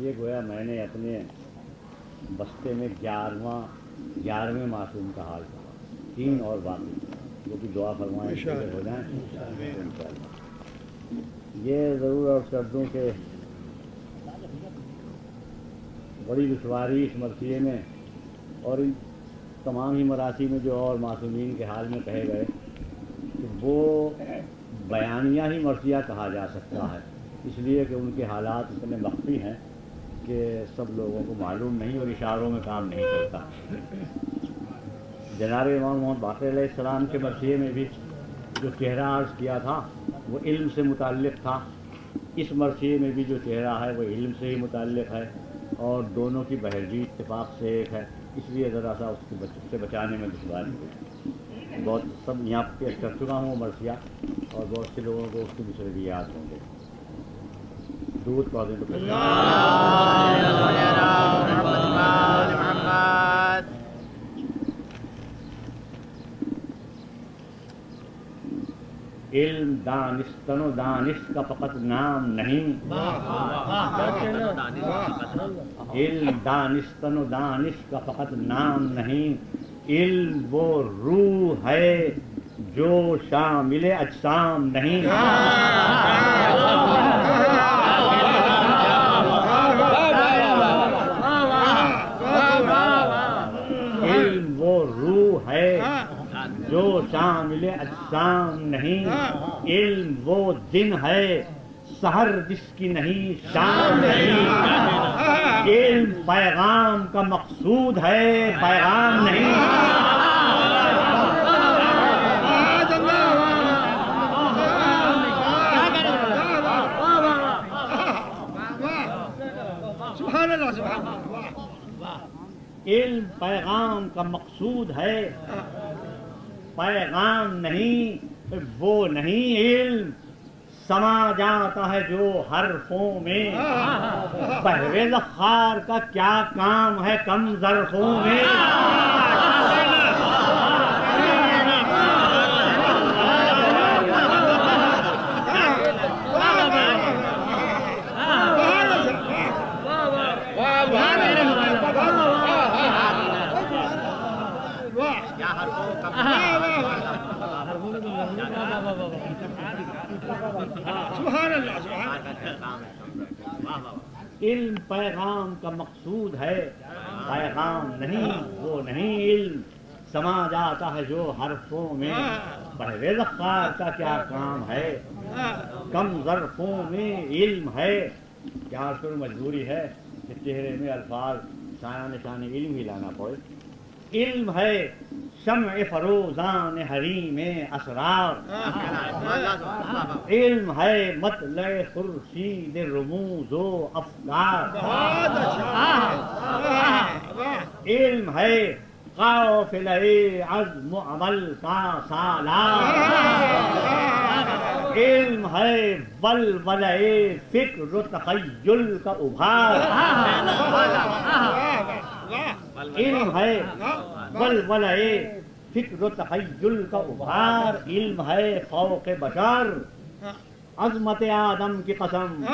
یہ گویا میں نے اپنے بستے میں 11ویں معصوم کا حال کہا، 3 اور باقی جو کہ دعا فرمائیں ہو جائیں انشاءاللہ۔ یہ ضرور اور کردوں کہ بڑی دشواری اس مرثیے میں اور ان تمام ہی مراثی میں جو اور معصومین کے حال میں کہے گئے کہ وہ بیانیہ ہی مرثیہ کہا جا سکتا ہے، اس لیے کہ ان کے حالات اتنے مخفی ہیں کہ سب لوگوں کو معلوم نہیں اور اشاروں میں کام نہیں کرتا۔ جناب امام محمد باقر علیہ السلام کے مرثیے میں بھی جو چہرہ عرض کیا تھا وہ علم سے متعلق تھا، اس مرثیے میں بھی جو چہرہ ہے وہ علم سے ہی متعلق ہے اور دونوں کی بہرجی اتفاق سے ایک ہے، اس لیے ذرا سا اس سے بچانے میں دشواری ہوئی۔ بہت سب یہاں پیش کر چکا ہوں مرثیہ اور بہت سے لوگوں کو اس کے مصرے بھی یاد ہوں گے۔ دودھ پودے تو علم دانستن و دانش کا فقط نام نہیں، علم دانستن و دانش کا فقط نام نہیں، علم وہ روح ہے جو شامل اجسام نہیں۔ علم وہ روح ہے جو شامل اجسام نہیں، علم وہ دن ہے سحر جس کی نہیں شام نہیں، علم پیغام کا مقصود ہے پیغام نہیں۔ علم پیغام کا مقصود ہے پیغام نہیں، وہ نہیں علم سما جاتا ہے جو حرفوں میں، بہر زخار کا کیا کام ہے کم ظرفوں میں۔ علم پیغام کا مقصود ہے پیغام نہیں، وہ نہیں علم سما جاتا ہے جو حرفوں میں، بہر زخار کا کیا کام ہے کم ظرفوں میں علم ہے۔ کیا سر مجبوری ہے کہ چہرے میں الفاظ شایان نشان علم ہی لانا پڑے۔ علم ہے شمع فروزان حریم اسرار، علم ہے مطلع خورشید رموز و افکار، علم ہے قافلہ عزم و عمل کا سالار، علم ہے ولولہ فکر و تخیل کا ابھار، علم ہے ولولہ فکر و تخیل کا ابھار، علم ہے فوق بشر عظمت آدم کی قسم،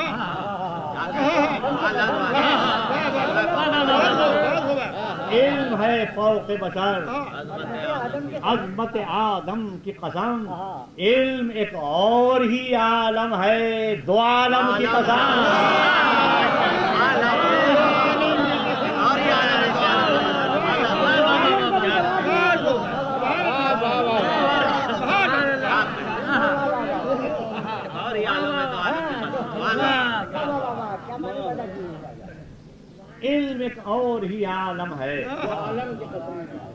علم ہے فوق بشر عظمت آدم کی قسم، علم ایک اور ہی عالم ہے دو عالم کی قسم۔ علم ایک اور ہی عالم ہے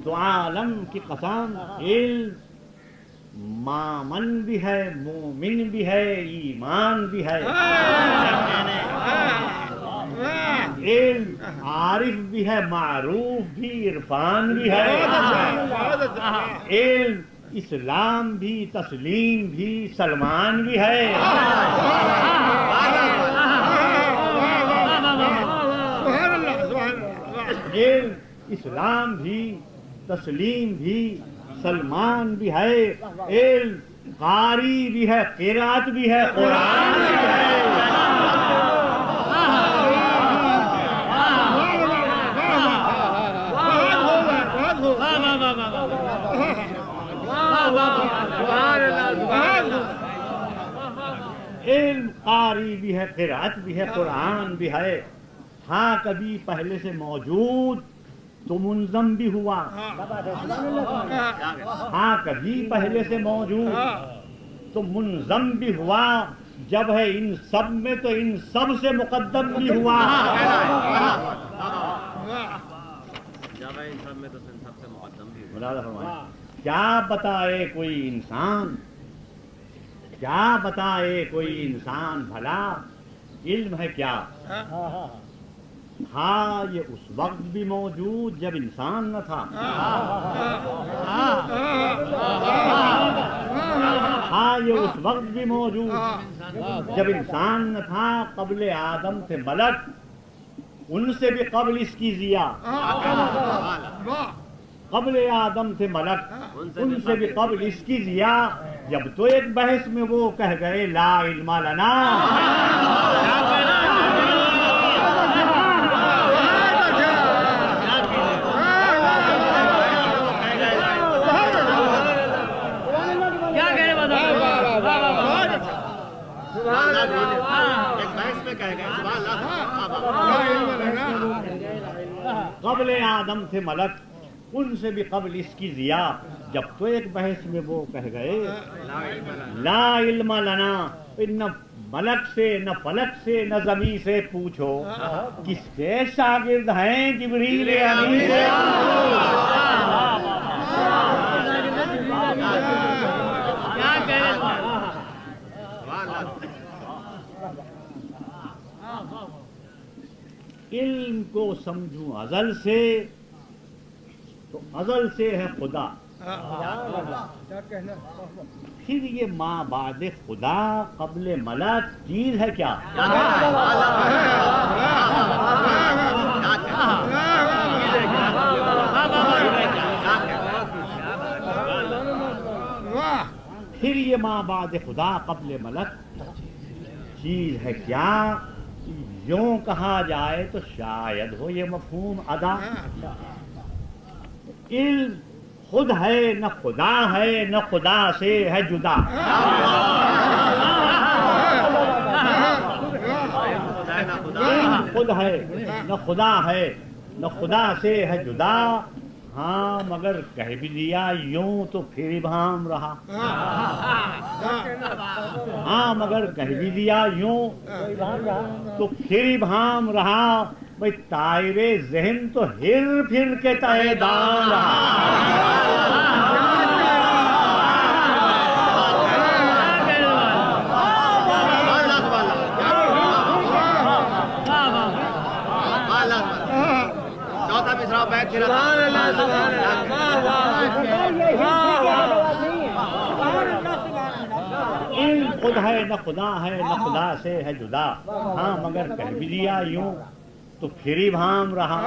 دو عالم کی قسم، علم مامن بھی ہے مومن بھی ہے ایمان بھی ہے، علم عارف بھی ہے معروف بھی عرفان بھی ہے، علم اسلام بھی تسلیم بھی سلمان بھی ہے، علم اسلام بھی تسلیم بھی سلمان بھی ہے، علم قاری بھی ہے قرات بھی ہے قرآن بھی ہے، قاری بھی ہے، قرأت بھی ہے، قرآن بھی ہے. ہاں کبھی پہلے سے موجود تو منظم بھی ہوا. ہاں کبھی پہلے سے موجود تو منظم بھی ہوا. جب ہے ان سب میں تو ان سب سے مقدم بھی ہوا. جب ہے ان سب میں تو ان سب سے مقدم بھی ہوا. مولانا فرمائیں کیا بتائے کوئی انسان، کیا بتائے کوئی انسان بھلا علم ہے کیا. ہاں یہ اس وقت بھی موجود جب انسان نہ تھا. ہاں یہ اس وقت بھی موجود جب انسان نہ تھا. قبل آدم تھے ملک، ان سے بھی قبل اس کی ضیا. قبل آدم تھے ملک، ان سے بھی قبل اس کی ضیا. جب تو ایک بحث میں وہ کہہ گئے لا علم لنا. قبل آدم تھے ملک، ان سے بھی قبل اس کی ضیا. جب تو ایک بحث میں وہ کہہ گئے لا علم لنا. نہ ملک سے نہ فلک سے نہ زمین سے پوچھو کس کے شاگرد ہیں جبریل امین. علم کو سمجھوں ازل سے تو ازل سے ہے خدا. پھر یہ ماں بعد خدا قبل ملک چیز ہے کیا. پھر یہ ماں بعد خدا قبل ملک چیز ہے کیا. یوں کہا جائے تو شاید ہو یہ مفہوم ادا. علم خود ہے نہ خدا ہے نہ خدا سے ہے جدا. علم خود ہے نہ خدا ہے نہ خدا سے ہے جدا. ہاں مگر کہہ بھی دیا یوں تو پھر ابہام رہا. ہاں مگر کہہ بھی دیا یوں تو پھر ابہام رہا. بھئی طائر ذہن تو ہر پھر کے تہے دام رہا. علم خود ہے نہ خدا ہے نہ خدا سے ہے جدا. ہاں مگر کہہ بھی دیا یوں تو پھر ابہام رہا.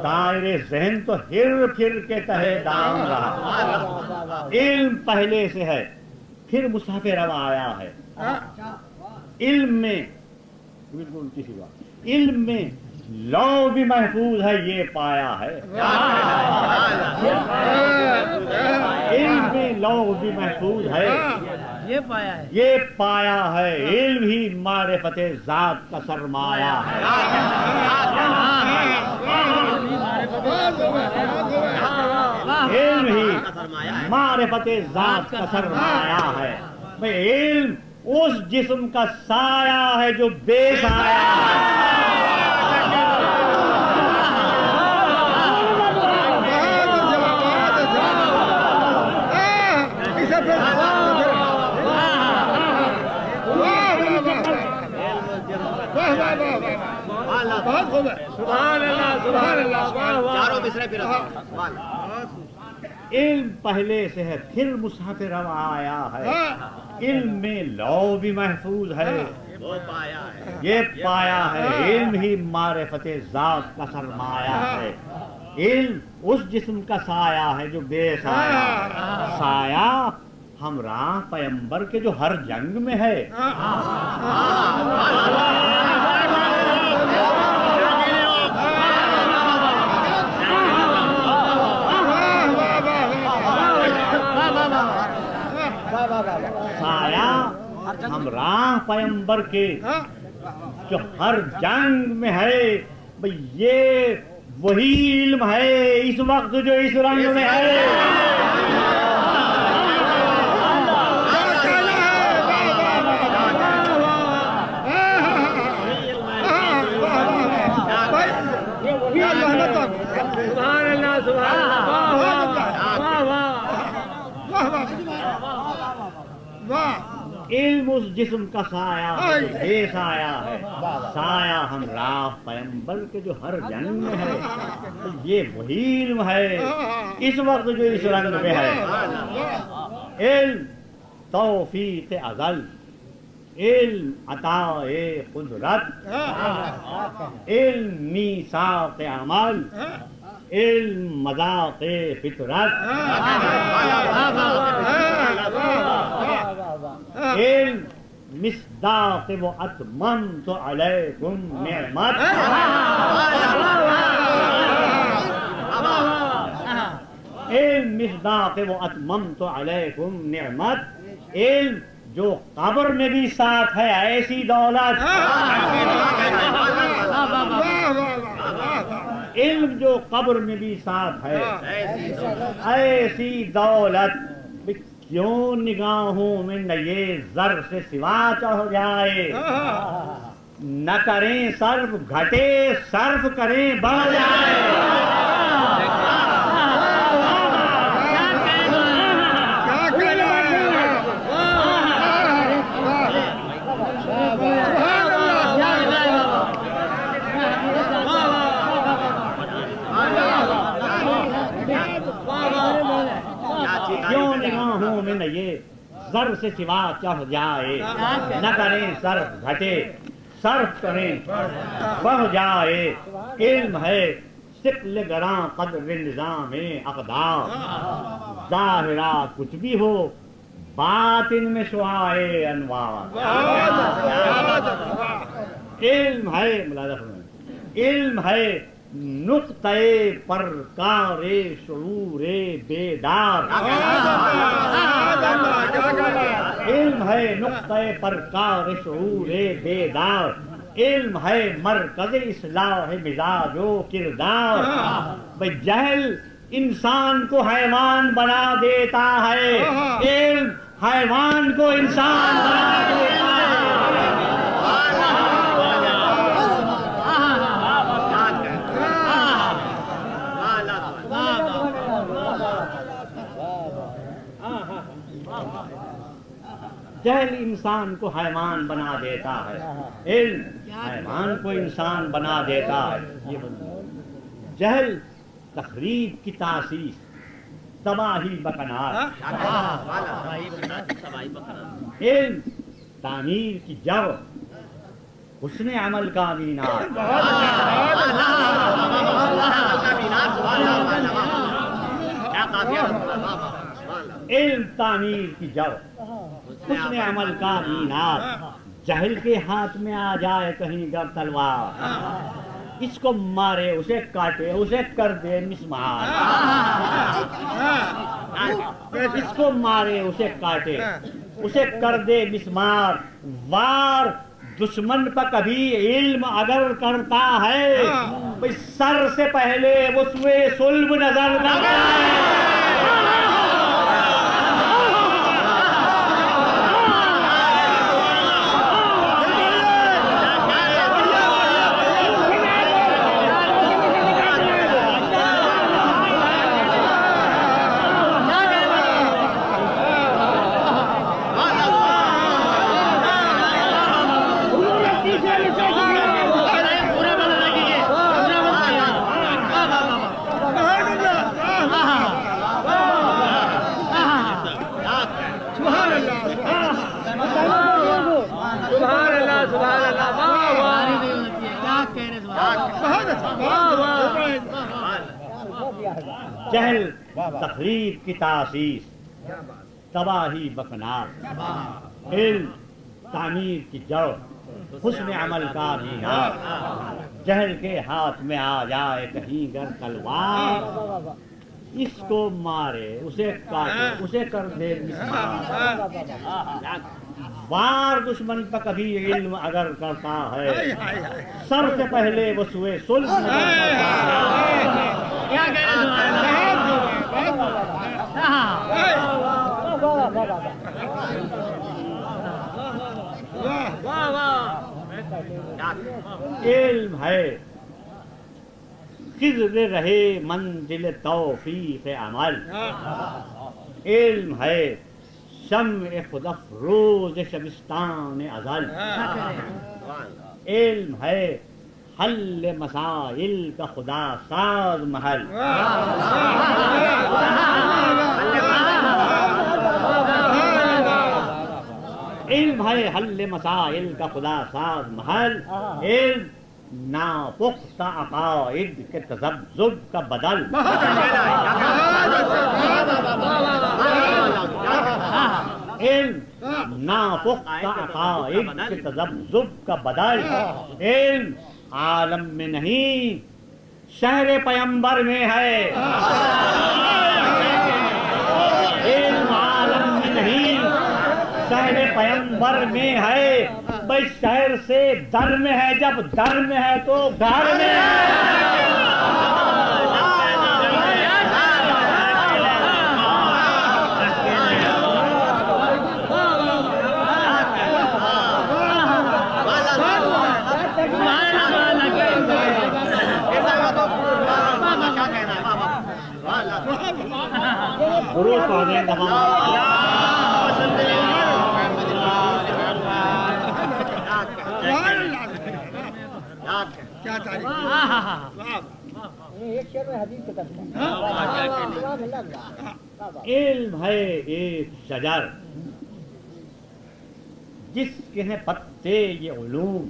طائر ذہن تو ہر پھر کے تہے دام رہا. علم پہلے سے ہے پھر مصحف روا آیا ہے. علم میں بالکل کسی بات علم میں لو بھی محفوظ ہے یہ پایا ہے. علم میں لو بھی محفوظ ہے یہ پایا ہے. علم ہی معرفت ذات کا سرمایہ ہے. علم ہی معرفت ذات کا سرمایہ ہے. علم اس جسم کا سایہ ہے جو بے سایہ ہے. علم پہلے سے ہے پھر مصحف روا آیا ہے. علم میں لو بھی محفوظ ہے یہ پایا ہے. علم ہی معرفت ذات کا سرمایہ ہے. علم اس جسم کا سایہ ہے جو بے سایہ. سایہ ہمراہ پیمبر کے جو ہر جنگ میں ہے. ہمراہ پیمبر کے جو ہر جنگ میں ہے، بھئی یہ وہی علم ہے اس وقت جو اس رنگ میں ہے۔ علم اس جسم کا سایہ ہے جو بے سایہ ہے، سایہ ہمراہ پیمبر کے جو ہر جنگ میں ہے، یہ وہی علم ہے اس وقت جو اس رنگ میں ہے۔ علم توفیق ازل، علم عطا قدرت، علم میثاق عمل، علم مذاق فطرت، علم مصداق و اتممت علیکم نعمت، علم مصداق و اتممت علیکم نعمت، علم جو قبر میں بھی ساتھ ہے ایسی دولت، علم جو قبر میں بھی ساتھ ہے ایسی دولت، کیوں نگاہوں میں نہ یہ زر سے سوا چڑھ جائے، نہ کریں صرف گھٹے صرف کریں بڑھ جائے۔ کیوں نگاہوں میں نہ یہ زر سے سوا چڑھ جائے، نہ کریں صرف گھٹے صرف کریں بڑھ جائے۔ علم ہے ثقل گراں قدر نظام اقدار، ظاہرہ کچھ بھی ہو باطن میں شعاع انوار۔ علم ہے ملاحظہ فرمائیں، علم ہے نقطۂ پرکار شعور بیدار، علم ہے نقطۂ پرکار شعور بیدار، علم ہے مرکز اصلاح مزاج و کردار۔ بھئی جہل انسان کو حیوان بنا دیتا ہے، علم حیوان کو انسان بنا دیتا ہے۔ جہل انسان کو حیوان بنا دیتا ہے، علم حیوان کو انسان بنا دیتا ہے۔ یہ جہل تخریب کی تاسیس، تباہی بکنار، علم تعمیر کی جڑ، حسن عمل کا مینار۔ علم تعمیر کی جڑ، حسن عمل کا مینار، جہل کے ہاتھ میں آ جائے کہیں گر تلوار، اس کو مارے اسے کاٹے اسے کر دے مسمار، اس کو مارے اسے کاٹے اسے کر دے مسمار۔ وار دشمن پر کبھی علم اگر کرتا ہے، سر سے پہلے وسوے صلب نظر کرتا ہے۔ جہل تخریب کی تاسیس، تباہی بکنار، علم تعمیر کی جڑ، حسن عمل کا مینار۔ جہل کے ہاتھ میں آ جائے کہیں گر تلوار، اس کو مارے اسے کاٹے اسے کر دے مسمار۔ وار دشمن کا کبھی علم اگر کرتا ہے سب سے پہلے وہ سوئے صلح میں کرتا ہے۔ علم ہے خضر رہے منزل توفیق عمل، علم ہے شمع خود افروز شبستان ازل، علم ہے حل مسائل کا خدا ساز محل، علم ہے حل مسائل کا خدا ساز محل، علم ناپختہ عقائد کے تذبذب کا بدل، علم ناپختہ عقائد کے تذبذب کا بدل، علم عالم میں نہیں شہر پیمبر میں ہے، علم عالم میں نہیں شہر پیمبر میں ہے، بھائی شہر سے در میں ہے، جب در میں ہے تو گھر میں ہے، علم ہے ایک شجر جس کے ہیں پتے یہ علوم،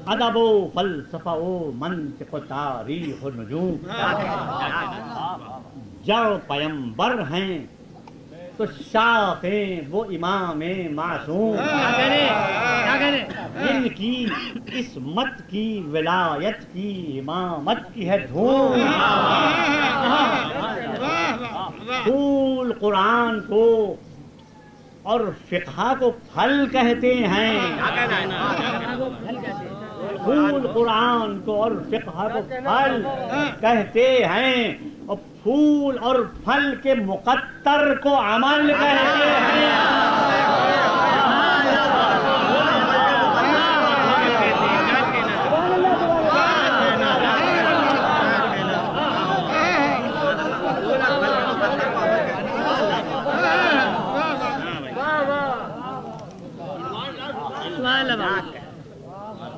ادب و فلسفہ و منطق و تاریخ و نجوم، جڑ پیمبر ہیں تو شاخیں وہ امام معصوم، ان کی عصمت کی ولایت کی امامت کی ہے دھوم، پھول قرآن کو اور فقہ کو پھل کہتے ہیں، پھول قرآن کو اور فقہ کو پھل کہتے ہیں، اور پھول اور پھل کے مقتر کو عمل کہتے ہیں،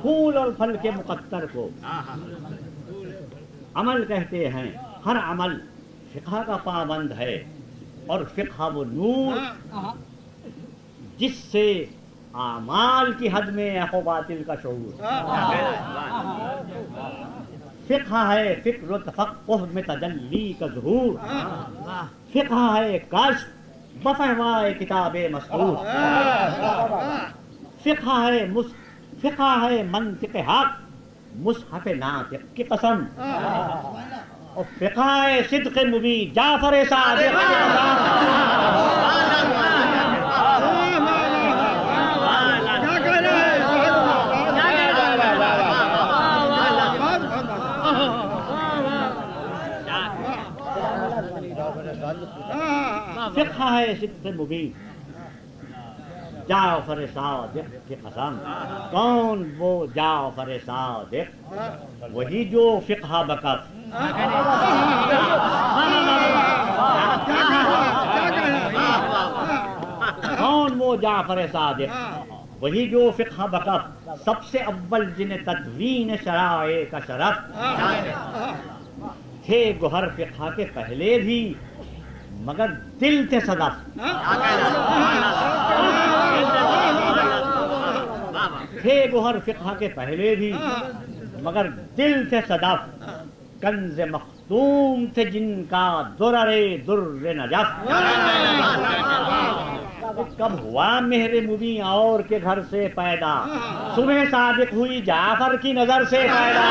پھول اور پھل کے مقتر کو عمل کہتے ہیں، ہر عمل فقہ کا پابند ہے، اور فقہ وہ نور جس سے اعمال کی حد میں حق و باطل کا شعور، فقہ ہے فکر و تفقہ میں تجلی کا ظہور، فقہ ہے کشف بفہمائے کتاب مسطور، فقہ ہے منطق حق مصحف ناطق کی قسم، اور فقہ ہے صدق مبین جعفر صادق کی قسم، فقہ ہے صدق مبین جعفر صادق کی قسم، کون وہ جعفر صادق؟ وہی جو فقہ بکف، کون وہ جعفر صادق؟ وہی جو فقہ بکف، سب سے اول جنہیں تدوین شرائع کا شرف، تھے گوہر فقہ کے پہلے بھی مگر دل تھے صدف، تھے گوہر فقہ کے پہلے بھی مگر دل تھے صدف، کنز مختوم تھے جن کا درر نجف، کب ہوا مہر مبین اور کے گھر سے پیدا، صبح صادق ہوئی جعفر کی نظر سے پیدا،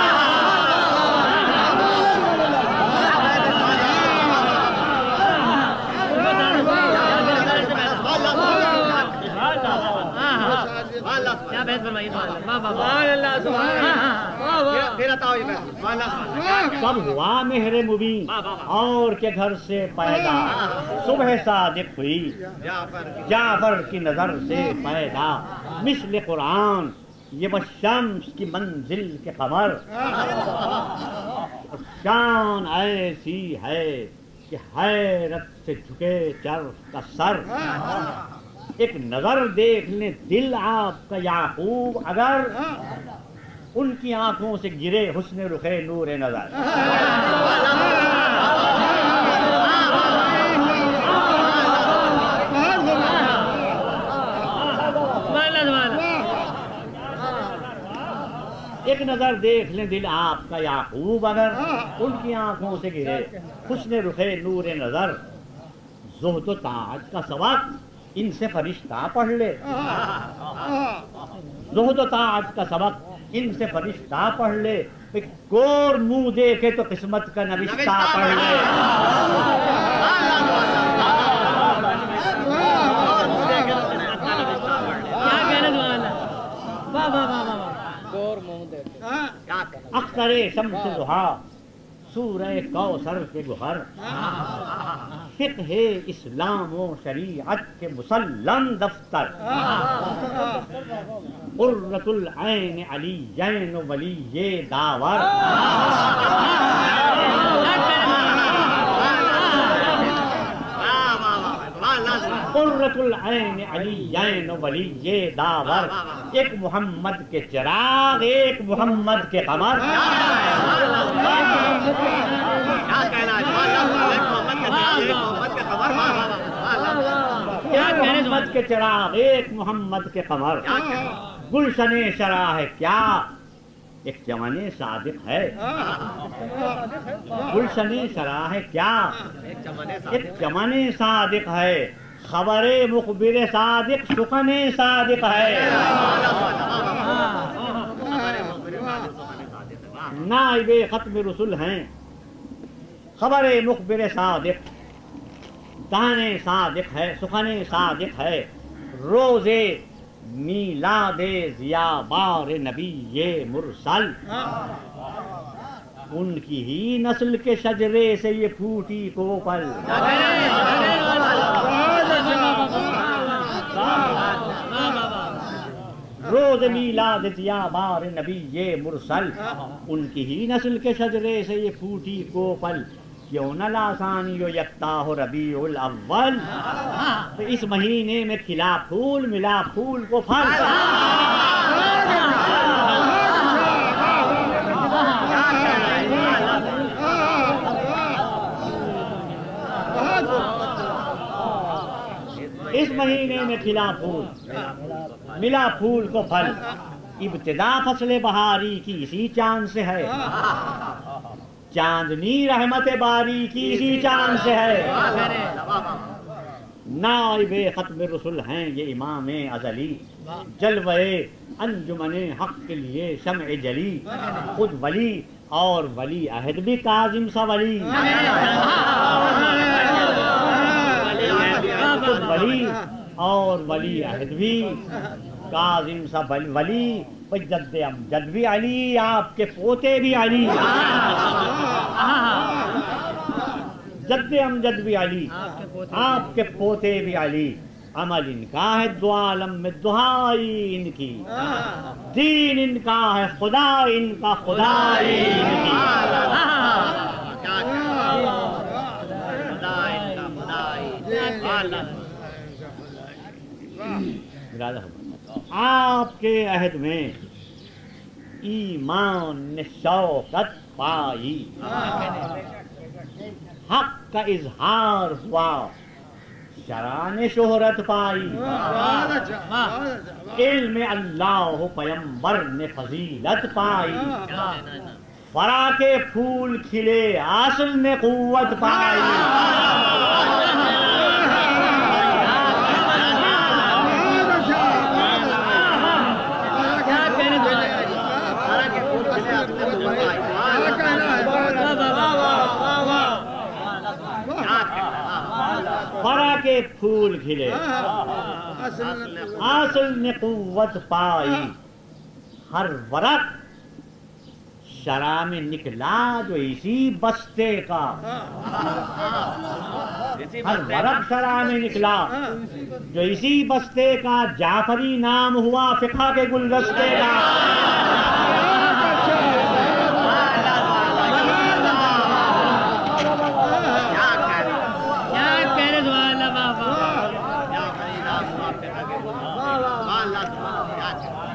کیا بحث فرمائی سبحان اللہ سبحان اللہ سبحان اللہ پھر عطا ہوئی بحث سبحان اللہ کب ہوا مہر مبین اور کے گھر سے پیدا صبح صادق ہوئی جعفر کی نظر سے پیدا مثل قرآن یہ بشمس کی منزل کے قمر شان ایسی ہے کہ حیرت سے جھکے چرخ کا سر ایک نظر دیکھ لیں دل آپ کا یعقوب اگر ان کی آنکھوں سے گرے حسن رخ نور نظر ایک نظر دیکھ لیں دل آپ کا یعقوب اگر ان کی آنکھوں سے گرے حسن رخ نور نظر زہد و تاج کا سبق ان سے فرشتہ پڑھ لے زہد و تاج کا سبق ان سے فرشتہ پڑھ لے گور منہ دیکھے تو قسمت کا نوشتہ پڑھ لے اختر شمس ضحا سورہ کوثر کے گوہر فقہ اسلام و شریعت کے مسلم دفتر قرۃ العین علیین ولی داور قرۃ العین علیین ولی داور ایک محمد کے چراغ ایک محمد کے قمر محمد کے چراغ ایک محمد کے قمر گلشن شرح ہے کیا ایک چمن صادق ہے گلشن شرح ہے کیا ایک چمن صادق ہے خبر مخبر صادق سخن صادق ہے نائب ختم رسول ہیں خبر مخبر صادق دانے صادق ہے سخن صادق ہے روز میلاد ضیا بار نبی یہ مرسل ان کی ہی نسل کے شجرے سے یہ پھوٹی کوپل روز میلاد ضیا بار نبی یہ مرسل ان کی ہی نسل کے شجرے سے یہ پھوٹی کوپل کیوں نہ لاسانی و یکتا ہو ربیع الاول تو اس مہینے میں کھلا پھول ملا پھول کو پھل اس مہینے میں کھلا پھول ملا پھول کو پھل ابتدا فصل بہاری کی اسی چاند سے ہے چاندنی رحمت باری کی اسی چاند سے ہے نائب ختم رسول ہیں یہ امام ازلی جلوہ انجمن حق کے لیے شمع جلی خود ولی اور ولی عہد بھی کاظم سا ولی خود ولی اور ولی عہد بھی کاظم سا ولی جد امجد بھی علی آپ کے پوتے بھی علی جد امجد بھی علی آپ کے پوتے بھی علی عمل ان کا ہے دو عالم میں دعائی ان کی دین ان کا ہے خدا ان کا خدائی ان کی آپ کے عہد میں ایمان نے شوکت پائی حق کا اظہار ہوا شرح نے شہرت پائی علم اللہ پیمبر نے فضیلت پائی فرا کے پھول کھلے اصل نے قوت پائی فرا کے پھول کھلے اصل نے قوت پائی، ہر ورق شرح میں نکلا جو اسی بستے کا، ہر ورق شرح میں نکلا جو اسی بستے کا، جعفری نام ہوا فقہ کے گلدستے کا۔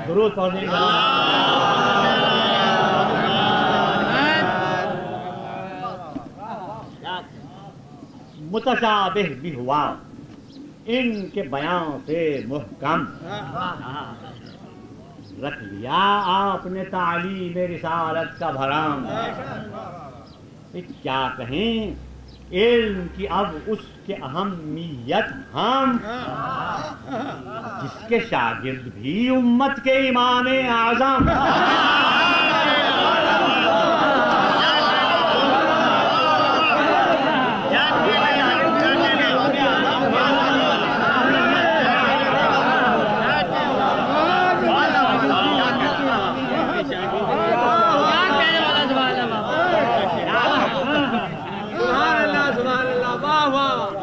درود پڑھنے کا متشابہ بھی ہوا ان کے بیان سے محکم، رکھ لیا آپ نے تعلیم رسالت کا بھرام۔ کیا کہیں علم کی اب اس کے اہمیت ہم، جس کے شاگرد بھی امت کے امام اعظم۔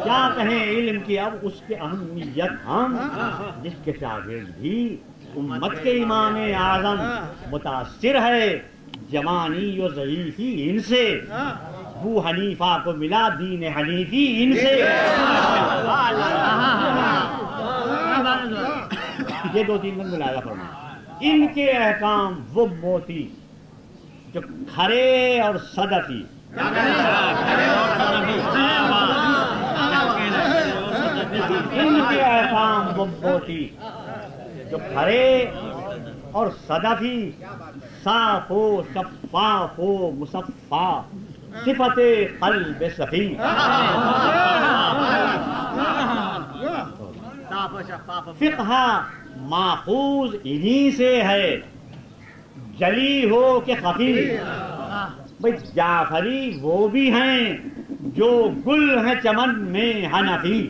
کیا کہیں علم کی اب اس کے اہمیت ہم، جس کے شاگرد بھی امت کے امام اعظم۔ متاثر ہے جوانی و ضعیفی ان سے، ابو حنیفہ کو ملا دین حنیفی ان سے۔ یہ دو تین لفظ ملایا فرمائیں۔ ان کے احکام وہ موتی جو کھرے اور صدفی، ان کے احکام وہ موتی جو کھرے اور صدفی، صاف و شفاف و مصفا، صفت قلب صفی۔ فقہ ماخوذ انہی سے ہے، جلی ہو کہ خفی۔ بھئی جعفری وہ بھی ہیں جو گل ہیں چمن میں حنفی۔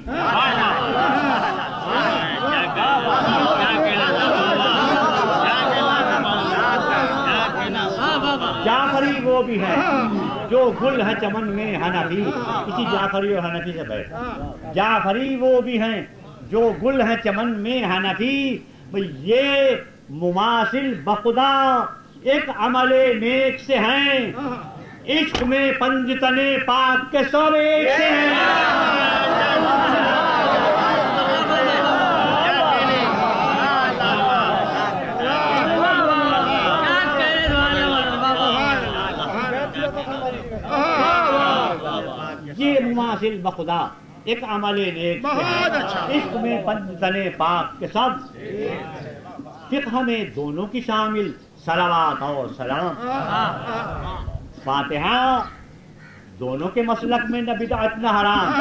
جعفری وہ بھی ہیں جو گل ہیں چمن میں حنفی۔ اسی جعفری اور حنفی سے بیٹھ، جعفری وہ بھی ہیں جو گل ہیں چمن میں حنفی۔ یہ مماثل بخدا ایک عمل نیک سے ہیں، عشق میں پنجتنے پاک کے سب ایک سے ہیں۔ یہ مماثل بخدا ایک عمل نیک سے ہیں، عشق میں پنجتنے پاک کے سب۔ فقہ میں دونوں کی شامل صلوات اور سلام، فاتحہ دونوں کے مسلک میں نہ بدعت نہ حرام۔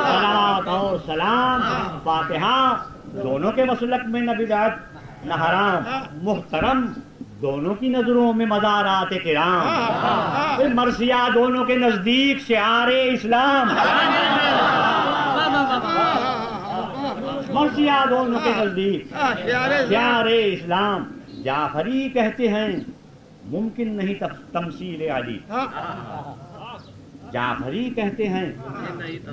صلوات اور سلام، فاتحہ دونوں کے مسلک میں نہ بدعت نہ حرام۔ محترم دونوں کی نظروں میں مزارات کرام، مرثیہ دونوں کے نزدیک شعار اسلام۔ مرثیہ دونوں کے نزدیک شعار اسلام۔ جعفری کہتے ہیں ممکن نہیں تمثیل علی، جعفری کہتے ہیں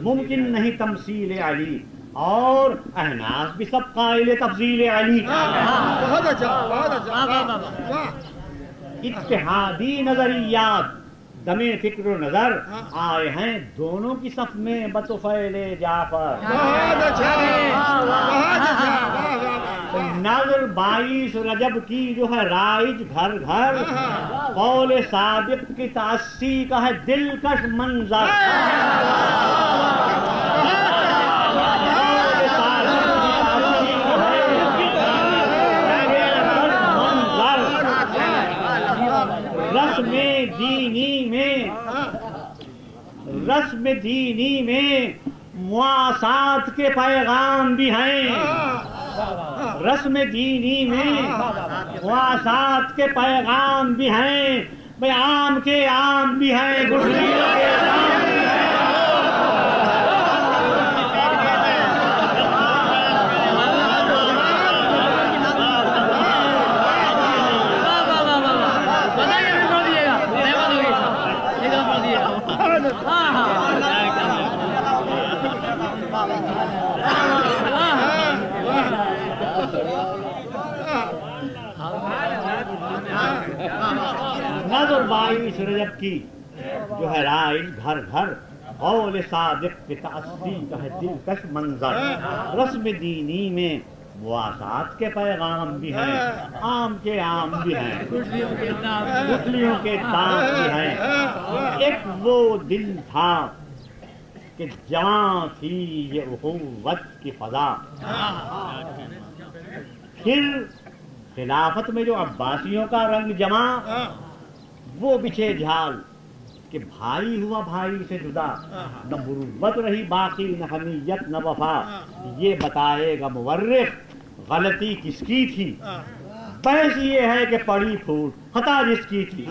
ممکن نہیں تمثیل علی، اور احناف بھی سب قائل تفضیل علی۔ بہت اچھا، بہت اچھا۔ اتحادی نظریات دم فکر و نظر آئے ہیں دونوں کی صف میں بطفیل جعفر۔ بہت اچھا، بہت اچھا۔ نظر 22 رجب کی جو ہے رائج گھر گھر، قول صادق کی تأسی کا ہے دلکش منظر۔ رسم دینی میں مواسات کے پیغام بھی ہیں، رسم دینی میں مواصلات کے پیغام بھی ہیں، بھئی عام کے عام بھی ہیں، گٹھلیوں کے عام بھی ہیں۔ نظر بائی رجب کی جو ہے رائے گھر گھر، قول صادق کے تأثری کا ہے دلکش منظر۔ رسم دینی میں مواصلات کے پیغام بھی ہیں، عام کے عام بھی ہیں، گٹھلیوں کے دام بھی ہیں۔ ایک وہ دن تھا کہ جہاں تھی یہ اخوت کی فضا، پھر خلافت میں جو عباسیوں کا رنگ جمع، وہ بچھے جھال کہ بھائی ہوا بھائی سے جدا، نہ مروت رہی باقی نہ حمیت نہ وفا۔ یہ بتائے گا مورخ غلطی کس کی تھی، بحث یہ ہے کہ پڑی پھوٹ خطا جس کی تھی۔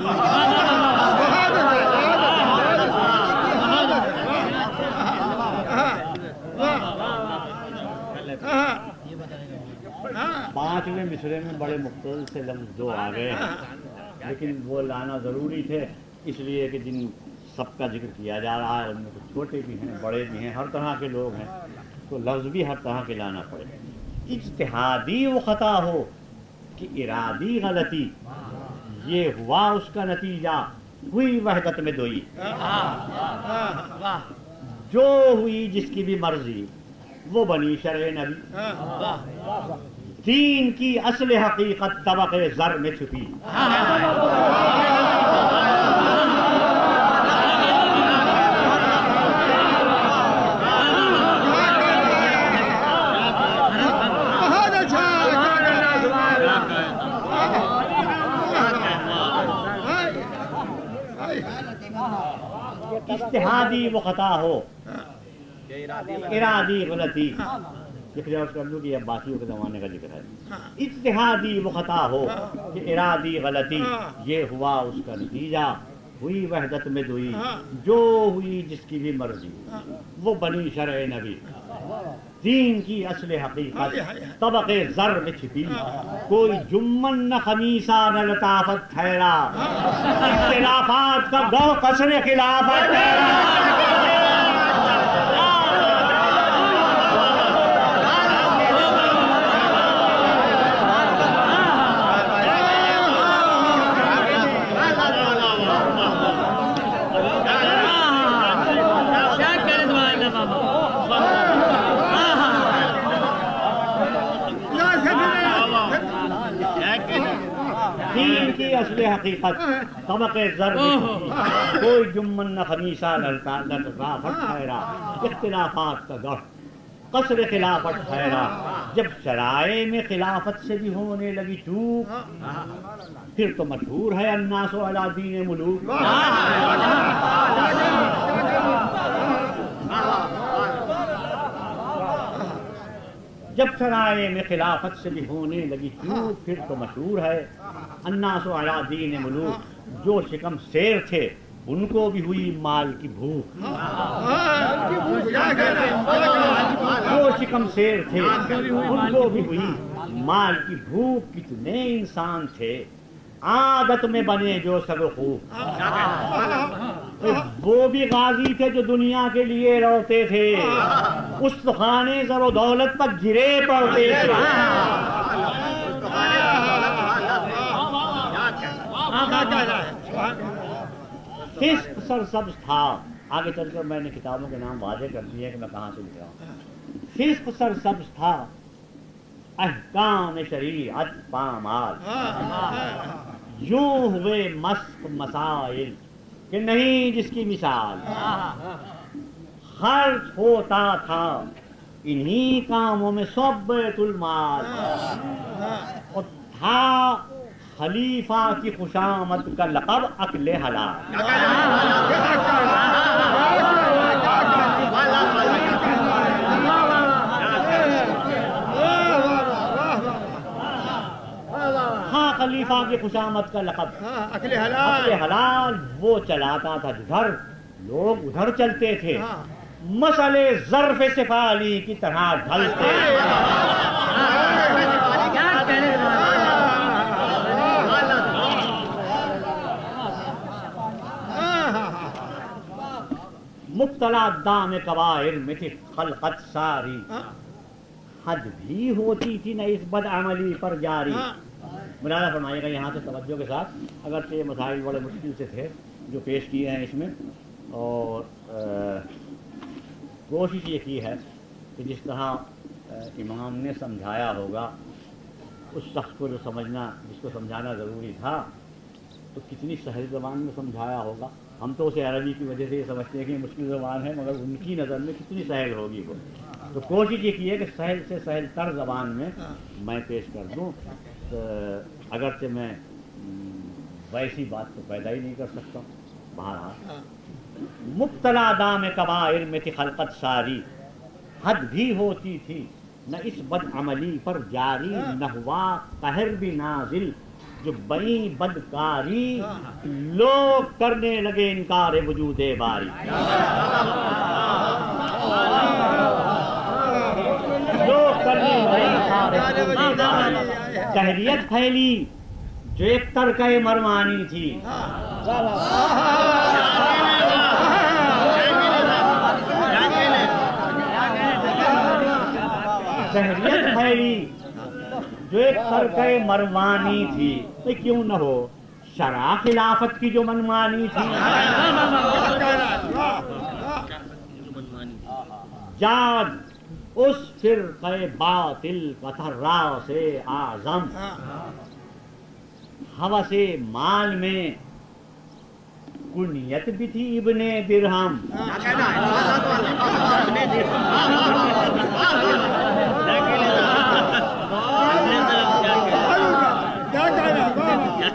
پانچویں مصرے میں بڑے مختصر سے لفظ دو آ گئے ہیں، لیکن وہ لانا ضروری تھے اس لیے کہ جن سب کا ذکر کیا جا رہا ہے ان میں کچھ چھوٹے بھی ہیں بڑے بھی ہیں، ہر طرح کے لوگ ہیں، تو لفظ بھی ہر طرح کے لانا پڑے۔ اجتہادی وہ خطا ہو کہ ارادی غلطی، یہ ہوا اس کا نتیجہ، ہوئی وحدت میں دوئی۔ جو ہوئی جس کی بھی مرضی وہ بنی شرع نبی، دین کی اصل حقیقت طبق زر میں چھپی۔ اجتہادی وہ خطا ہو، ارادی غلطی، یہ عباسیوں کے زمانے کا ذکر ہے۔ اجتہادی وہ خطا ہو کہ ارادی غلطی، یہ ہوا اس کا نتیجہ، ہوئی وحدت میں دوئی۔ جو ہوئی جس کی بھی مرضی وہ بنی شرع نبی، دین کی اصل حقیقت طبق زر میں چھپی۔ کوئی جمن نہ خمیسہ نہ لطافت ٹھہرا، اختلافات کا گو قصر خلافت ٹھہرا۔ دین کی اصل حقیقت طبق زر میں چھپی، کوئی جمن نہ خمیسہ نہ لطافت ٹھہرا، اختلافات کا گڑھ قصر خلافت ٹھہرا۔ جب شرائع میں خلافت سے بھی ہونے لگی چوک، پھر تو مشہور ہے الناس علی دین ملوک۔ جب شرائع میں خلافت سے بھی ہونے لگی چوک، پھر تو مشہور ہے الناس علی دین ملوک۔ جو شکم سیر تھے ان کو بھی ہوئی مال کی بھوک، جو شکم سیر تھے ان کو بھی ہوئی مال کی بھوک۔ کتنے انسان تھے عادت میں بنے جو سب خوب، وہ بھی غازی تھے جو دنیا کے لیے روتے تھے، استخانے زر و دولت پر گرے پڑتے تھے۔ فسق سرسبز تھا، آگے چل کر میں نے کتابوں کے نام واضح کر دیے کہ میں کہاں سے لکھ رہا ہوں۔ فسق سرسبز تھا، احکام شریعت پامال، یوں ہوئے مسخ مسائل کہ نہیں جس کی مثال۔ خرچ ہوتا تھا انہی کاموں میں سب بیت المال، اور تھا خلیفہ کی خوشامد کا لقب عقل حلال۔ مصطفیٰ کی خوشامد کا لقب اکل اپنے حلال حلال وہ چلاتا تھا جدھر لوگ ادھر چلتے تھے مسئلے ظرف سفالی کی طرح ڈھلتے مبتلا دام کبائر میں تھی خلقت ساری حد بھی ہوتی تھی نہ اس بد عملی پر جاری. ملاحظہ فرمائیے گا یہاں سے توجہ کے ساتھ، اگرچہ یہ مسائل بڑے مشکل سے تھے جو پیش کیے ہیں اس میں، اور کوشش یہ کی ہے کہ جس طرح امام نے سمجھایا ہوگا اس شخص کو جو سمجھنا، جس کو سمجھانا ضروری تھا، تو کتنی سہل زبان میں سمجھایا ہوگا. ہم تو اسے عربی کی وجہ سے یہ سمجھتے ہیں کہ یہ مشکل زبان ہے، مگر ان کی نظر میں کتنی سہل ہوگی وہ. تو کوشش یہ کی ہے کہ سہل سے سہل تر زبان میں پیش کر دوں. اگرچہ میں ویسی بات تو پیدا ہی نہیں کر سکتا. بہرحال مبتلا دام کبائر میں تھی خلقت ساری، حد بھی ہوتی تھی نہ اس بد عملی پر جاری، نہ ہوا قہر بھی نازل جو بئی بدکاری، لوگ کرنے لگے انکار وجود باری. لوگ کرنے لگے انکار وجود باری، تحریت پھیلی جو ایک ترکہ مرمانی تھی. تحریت پھیلی جو ایک ترکہ مرمانی تھی، تو کیوں نہ ہو شرع خلافت کی جو منمانی تھی. جاد اس فرقہ باطل کا تھا راس اعظم، ہوس مال میں کنیت بھی تھی ابن درہم.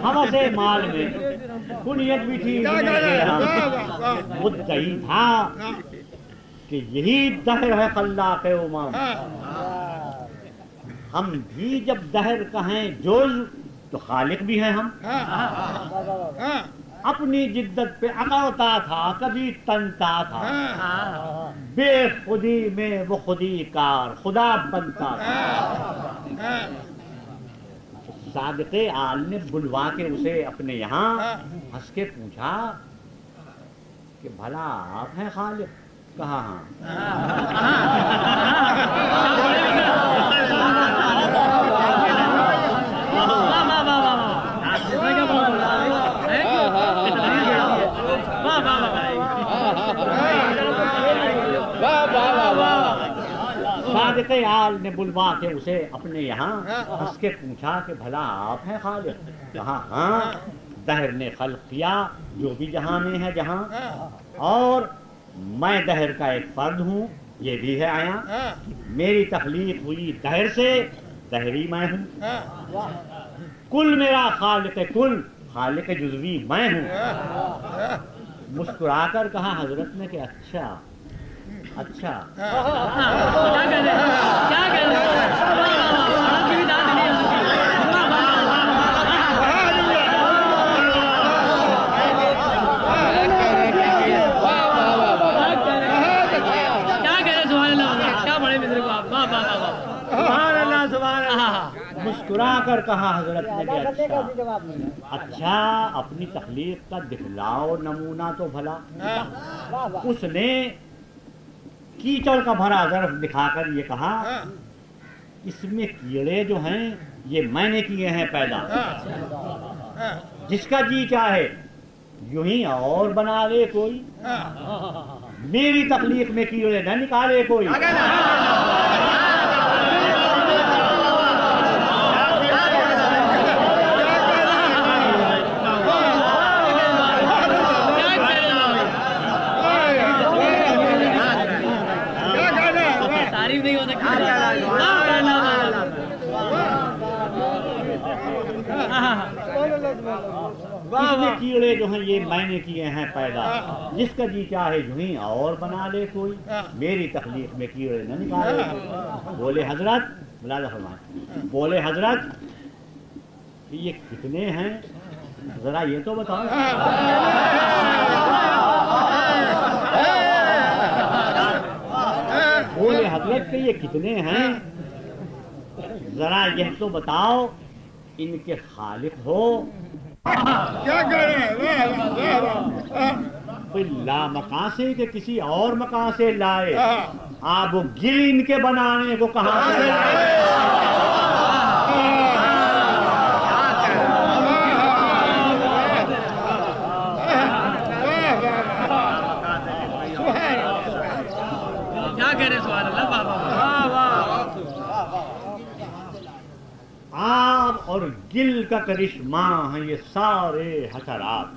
ہوس مال میں کنیت بھی تھی ابن درہم. مدعی تھا کہ یہی دہر ہے خلاق امم. ہم بھی جب دہر کہیں جز تو خالق بھی ہیں ہم. اپنی جدت پہ اکڑتا تھا کبھی تنتا تھا، بے خودی میں وہ خودی کار خدا بنتا تھا. صادق آل نے بلوا کے اسے اپنے یہاں ہنس کے پوچھا کہ بھلا آپ ہیں خالق؟ کہا ہاں. صادق آل نے بلوا کے اسے اپنے یہاں ہنس کے پوچھا کہ بھلا آپ ہیں خالق؟ کہا ہاں. دہر نے خلق کیا جو بھی جہاں میں ہے جہاں، اور میں دہر کا ایک فرد ہوں، یہ بھی ہے آیا. میری تخلیق ہوئی دہر سے، دہری میں ہوں. کل میرا خالق کل، خالق جزوی میں ہوں. مسکرا کر کہا حضرت نے کہ اچھا اچھا. مسکرا کر کہا حضرت نے کہ اچھا اپنی تخلیق کا دکھلاؤ نمونہ تو بھلا. اس نے کیچڑ کا بھرا ظرف دکھا کر یہ کہا اس میں کیڑے جو ہیں یہ میں نے کیے ہیں پیدا. جس کا جی چاہے یوں ہی اور بنا لے کوئی، میری تخلیق میں کیڑے نہ نکالے کوئی. اس میں کیڑے جو ہیں یہ میں نے کیے ہیں پیدا، جس کا جی چاہے یوں ہی اور بنا لے کوئی، میری تخلیق میں کیڑے نہ نکالے. بولے حضرت، ملاحظہ فرمائیں، بولے حضرت کہ یہ کتنے ہیں ذرا یہ تو بتاؤ. بولے حضرت کہ یہ کتنے ہیں ذرا یہ تو بتاؤ ان کے خالق ہو. کیا کہہ رہے ہیں؟ کوئی لا مکان سے کہ کسی اور مکان سے لائے. آپ وہ گل ان کے بنانے کو کہاں سے لائے؟ آب اور گل کا کرشمہ ہیں یہ سارے حشرات.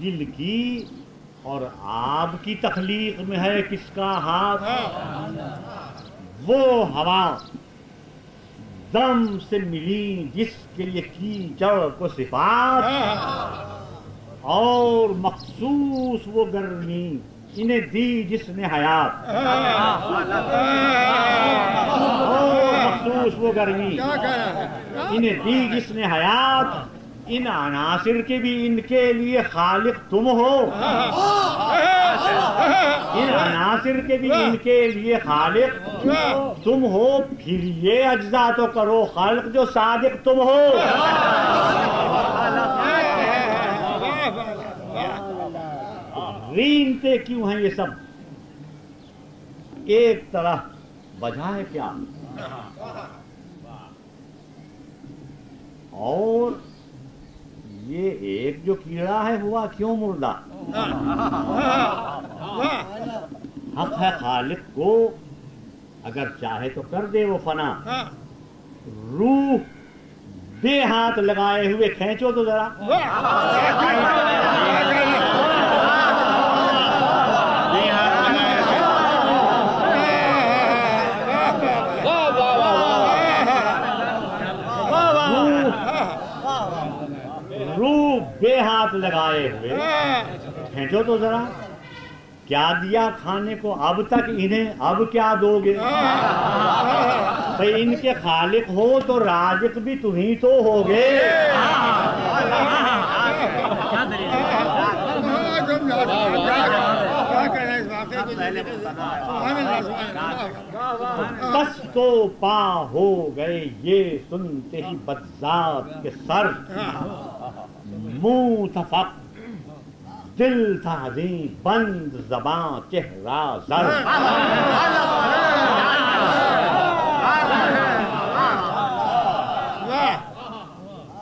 گل کی اور آب کی تخلیق میں ہے کس کا ہاتھ؟ وہ ہوا دم سے ملی جس کے لیے کیچڑ کو صفات، اور مخصوص وہ گرمی انہیں دی جس نے حیات. مخصوص وہ گرمی انہیں دی جس نے حیات. ان عناصر کے بھی ان کے لیے خالق تم ہو. ان عناصر کے بھی ان کے لیے خالق تم ہو. پھر یہ اجزا تو کرو خلق جو صادق تم ہو. رینتے کیوں ہیں یہ سب؟ ایک طرح وجہ ہے کیا؟ اور یہ ایک جو کیڑا ہے ہوا کیوں مردہ؟ حق ہے خالق کو اگر چاہے تو کر دے وہ فنا. روح بے ہاتھ لگائے ہوئے کھینچو تو ذرا. روح بے ہاتھ لگائے ہوئے کھینچو تو ذرا. کیا دیا کھانے کو اب تک انہیں، اب کیا دو گے؟ بھئی ان کے خالق ہو تو رازق بھی تمہیں تو ہوگے. بس تو پا ہو گئے یہ سنتے ہی بدذات کے سر. منہ تھا فقر دل تھا عظیم بند زباں چہرہ زر.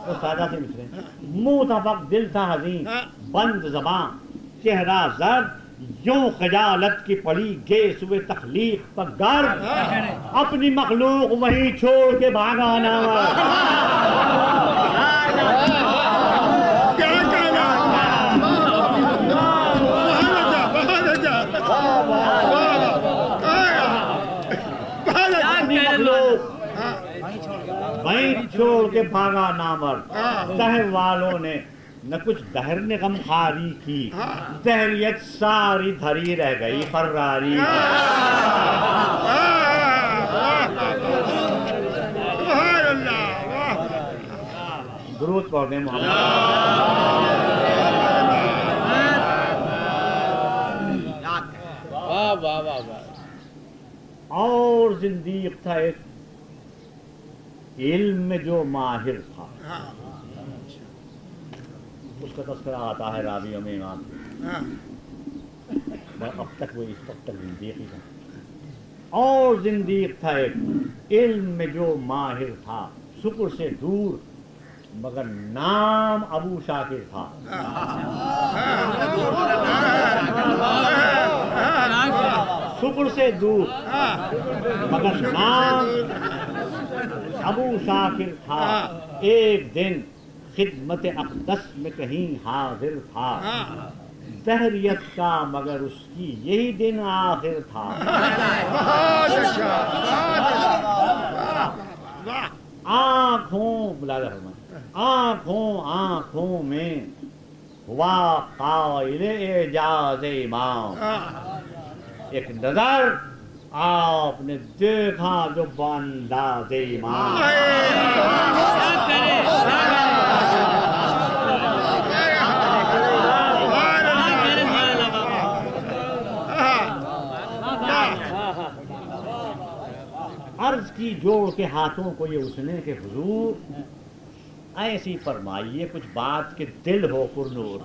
تو سادہ سے مصرے منہ تھا فقر دل تھا عظیم بند زباں چہرہ زر. یوں خجالت کی پڑی گیس ہوئے تخلیق پر گرد. اپنی مخلوق وہیں چھوڑ کے بھاگا نہ. وہیں چھوڑ کے بھاگا نامرد. دہر والوں نے نہ کچھ دہر نے غمخواری کی. دہریت ساری دھری رہ گئی فراری. درود پڑھ دیں محمد. اور زندیق تھا ایک علم میں جو ماہر تھا. اس کا تذکرہ آتا ہے راویوں میں امام. اب تک وہ اس وقت تک زندیق ہی تھا. اور زندیق تھا ایک علم میں جو ماہر تھا. شکر سے دور مگر نام ابو شاکر تھا. شکر سے دور مگر نام ابو شاکر تھا. ایک دن خدمت اقدس میں کہیں حاضر تھا. دہریت کا مگر اس کی یہی دن آخر تھا. آنکھوں ملازہ فرمائیں آنکھوں میں ہوا قائل اعجاز امام. ایک نظر آپ نے دیکھا جو بانداز ایمان عرض کی جوڑ کے ہاتھوں کو یہ اس نے کہ حضور ایسی فرمائیے کچھ بات کہ دل ہو پرنور،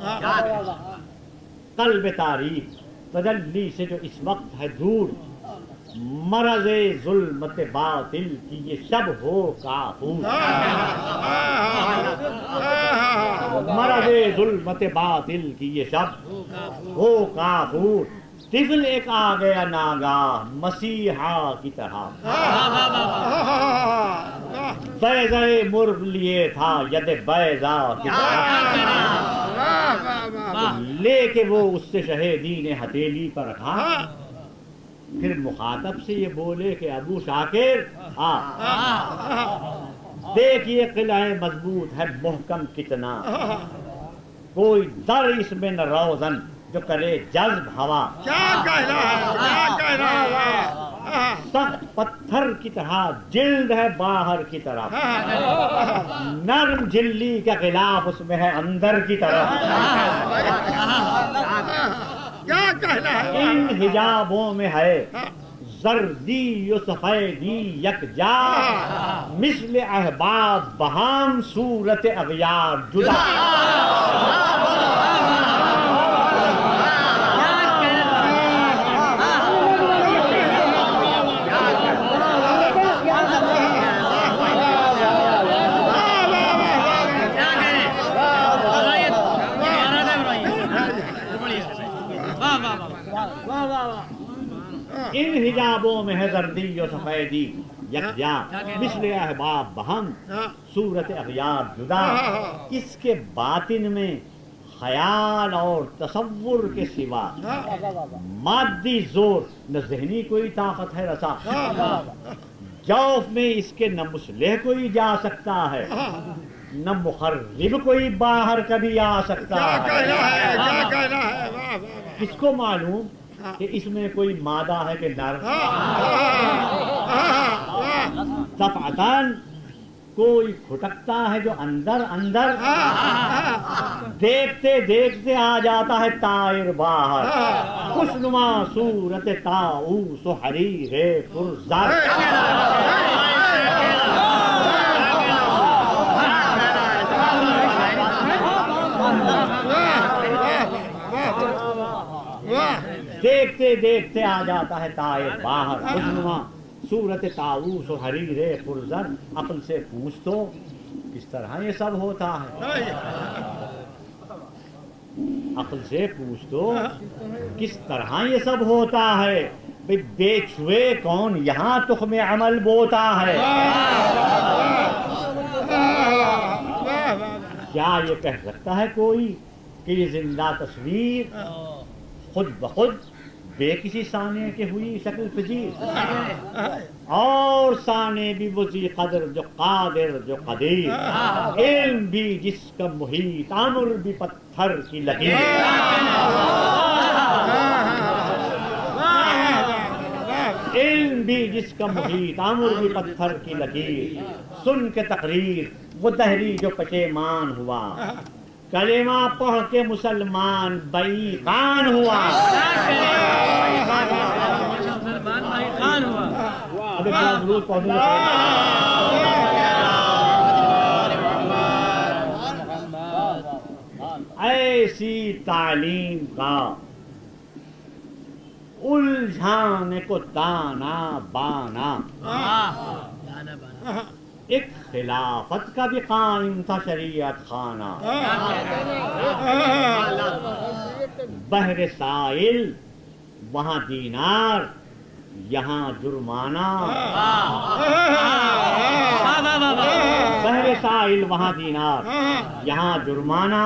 قلب تاریخ تجلی سے جو اس وقت ہے دور، مرض ظلمت باطل کی یہ شب ہو کافور، مرض ظلمت باطل کی یہ شب ہو کافور، طفل ایک آ گیا ناگاہ مسیحا کی طرح، بیضۂ مرغ لیے تھا ید بیضا کی طرح، لے کے وہ اس سے شہیدین ہتھیلی پر رکھا، پھر مخاطب سے یہ بولے کہ ابو شاکر دیکھیے قلعہ مضبوط ہے محکم کتنا، کوئی در اس میں نہ روزن جو کرے جذب ہوا، سخت پتھر کی طرح جلد ہے باہر کی طرف، نرم جلی کا غلاف اس میں ہے اندر کی طرف، ان حجابوں میں ہے زردی و سفیدی یکجا، مثل احباب بہام صورت اغیار جدا، ان حجابوں میں ہے زردی و سفیدی یکجا، مثل احباب بہم صورت اغیار جدا، اس کے باطن میں خیال اور تصور کے سوا مادی زور نہ ذہنی کوئی طاقت ہے رسا، جوف میں اس کے نہ مسلح کوئی جا سکتا ہے نہ مخرب کوئی باہر کبھی آ سکتا ہے، کس کو معلوم کہ اس میں کوئی مادہ ہے کہ نر، دفعتاً کوئی کھٹکتا ہے جو اندر اندر، دیکھتے دیکھتے آ جاتا ہے طائر باہر، خوشنما صورت طاؤس و حریر پرزر، دیکھتے دیکھتے آ جاتا ہے طائر باہر، خوشنما صورت طاؤس و حریر پرزر، عقل سے پوچھ تو کس طرح یہ سب ہوتا ہے، عقل سے پوچھ تو کس طرح یہ سب ہوتا ہے، بے چھوئے کون یہاں تخم عمل بوتا ہے، کیا یہ کہہ سکتا ہے کوئی کہ یہ زندہ تصویر خود بخود بے کسی سانے کے ہوئی شکل پذیر، اور سانے بھی وزی قدر جو قادر جو قدیر، علم بھی جس کا محیط امر بھی پتھر کی لکیر، علم بھی جس کا محیط امر بھی پتھر کی لکیر، سن کے تقریر وہ دہری جو پشیمان ہوا، کلمہ پڑھ کے مسلمان بئیقان ہوا، ایسی تعلیم کا الجھانے کو دانا بانا، ایک خلافت کا بھی قائم تھا شریعت خانہ، بحر سائل وہاں دینار یہاں جرمانہ، بحر سائل وہاں دینار یہاں جرمانہ،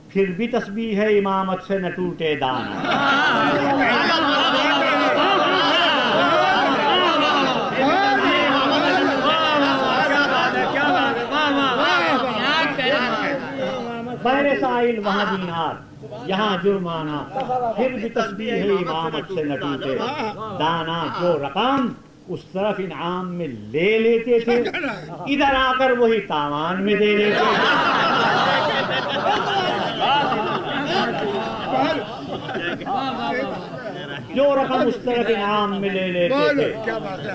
پھر بھی تسبیح ہے امامت سے نہ ٹوٹے دانا، بحر مسائل وہاں دینار یہاں جرمانہ پھر بھی تسبیح امامت سے نہ ٹوٹے دانا جو رقم اس طرف انعام میں لے لیتے تھے ادھر آ کر وہی تاوان میں دے لیتے تھے جو رقم اس طرف انعام میں لے لیتے تھے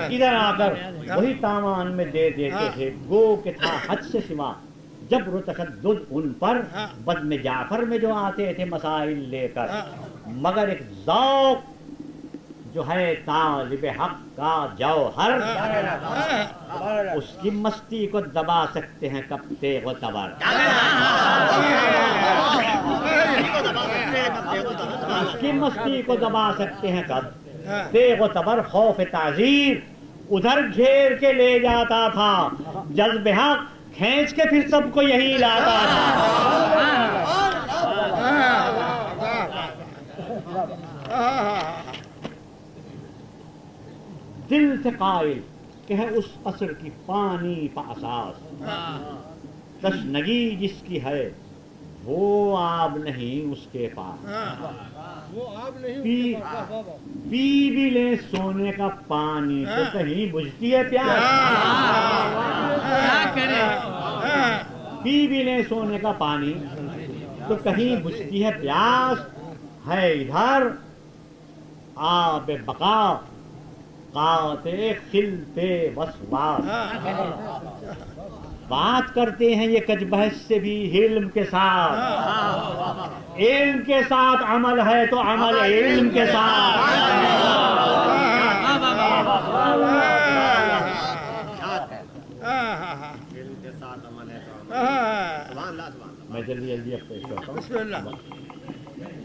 ادھر آ کر وہی تاوان میں دے دیتے تھے گو کہ تھا حد سے سوا جبر و تشدد ان پر بزم جعفر میں جو آتے تھے مسائل لے کر مگر ایک ذوق جو ہے طالب حق کا جوہر اس کی مستی کو دبا سکتے ہیں کب تیغ و تبر اس کی مستی کو دبا سکتے ہیں کب تیغ و تبر خوف تعذیر ادھر گھیر کے لے جاتا تھا جذب حق کھینچ کے پھر سب کو یہی لاتا تھا دل سے قائل کہ ہے اس عصر کی پانی پا اساس تشنگی جس کی ہے وہ آب نہیں اس کے پاس پی بھی لے سونے کا پانی تو کہیں بجھتی ہے پیاس پی بھی لے سونے کا پانی تو کہیں بجھتی ہے پیاس ہے ادھر آب بقا قاطع خلتے وسواس بات کرتے ہیں یہ کج بحث سے بھی علم کے ساتھ علم کے ساتھ عمل ہے تو عمل علم کے ساتھ میں جلدی جلدی پیش کرتا ہوں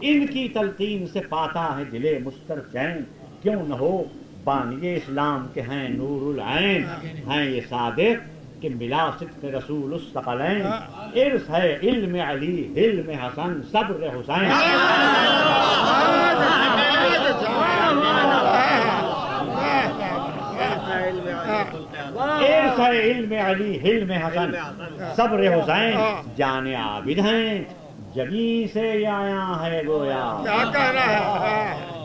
ان کی تلقین سے پاتا ہے دل مستر چین کیوں نہ ہو بانی اسلام کے ہیں نور العین ہیں یہ صادق کہ ملا صدق رسول الثقلین ارث ہے علم علی علم حسن صبر حسین ارث ہے علم علی علم حسن صبر حسین جان عابد ہیں جبی سے آیا ہے گویا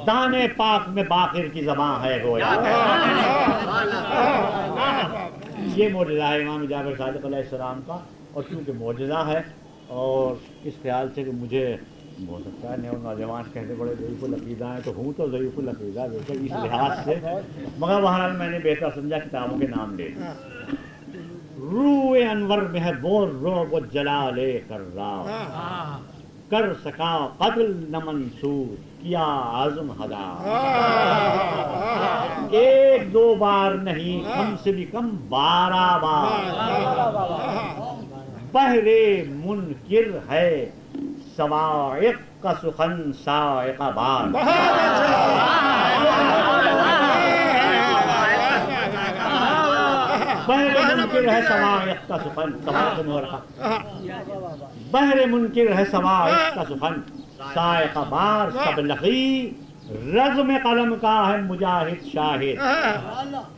دانے پاک میں باقر کی زبان ہے گویا یہ معجزہ ہے امام جعفر صادق علیہ السلام کا اور چونکہ معجزہ ہے اور اس خیال سے کہ مجھے ہو سکتا ہے نئے نوجوان کہتے بڑے ضعیف العقیدہ ہیں تو ہوں تو ضعیف العقیدہ دیکھیں اس لحاظ سے مگر بہرحال میں نے بہتر سمجھا کتابوں کے نام لے روح انور میں ہے وہ روب و جلال کرار کر سکا قتل نہ منصور کیا عزم ہدا ایک دو بار نہیں کم سے بھی کم 12 بار بہرے منکر ہے سوائق کا سخن سائقہ بار بہرے منکر ہے سوائق کا سخن بہرے منکر ہے سوائق کا سخن سائقہ بار سب لقی رزم قلم کا ہے مجاہد شاہد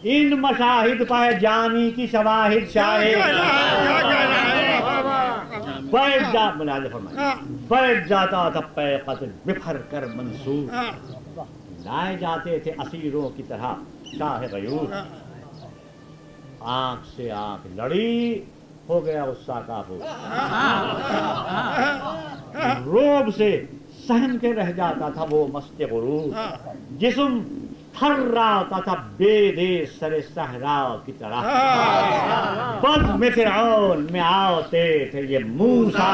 ان مشاہد پہ جانی کی شواہد شاہد بیٹھ جاتا تھا پے قتل بکھر کر منصور لائے جاتے تھے اسیروں کی طرح شاہ غیور آنکھ سے آنکھ لڑی ہو گیا غصہ کافور روب سے سہم کے رہ جاتا تھا وہ مست غرور جسم تھراتا تھا بے دیر سر صحرا کی طرح بد میں فرعون میں آتے تھے یہ موسیٰ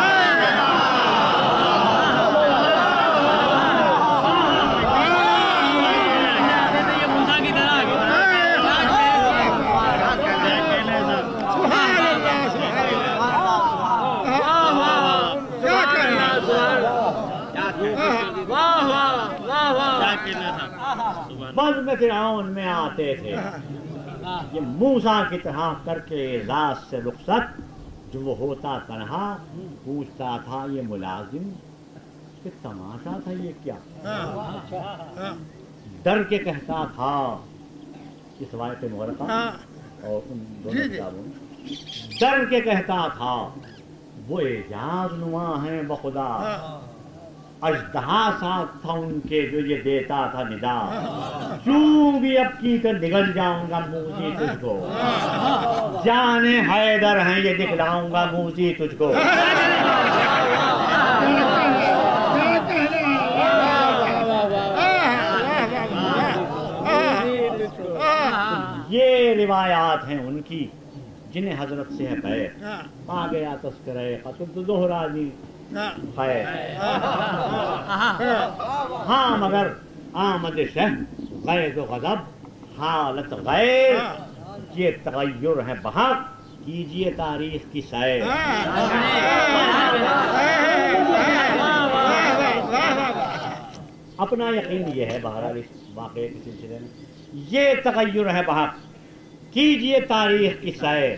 بد میں فرعون میں آتے تھے یہ موسیٰ کی طرح کر کے اعزاز سے رخصت جو وہ ہوتا تنہا پوچھتا تھا یہ ملازم کہ تماشا تھا یہ کیا ڈر کے کہتا تھا اس روایت مغرقہ اور ان دونوں کتابوں ڈر کے کہتا تھا وہ اعجاز نما ہیں بخدا، اژدہا ساتھ تھا ان کے جو یہ دیتا تھا ندا، چوں بھی اب کی کر نگل جاؤں گا موزی تجھ کو، جانے حیدر ہیں یہ دکھلاؤں گا موزی تجھ کو۔ یہ روایات ہیں ان کی جنہیں حضرت سے ہے بیر، آ گیا تذکرہ قطب تو دوہرا دی خیر۔ ہاں مگر آمد شہ غیظ و غضب حالت غیر، یہ تغیر ہے بحق کیجئے تاریخ کی سیر۔ اپنا یقین یہ ہے بہرحال اس واقعے کے سلسلے میں، یہ تغیر ہے بحق کیجئے تاریخ کی سیر،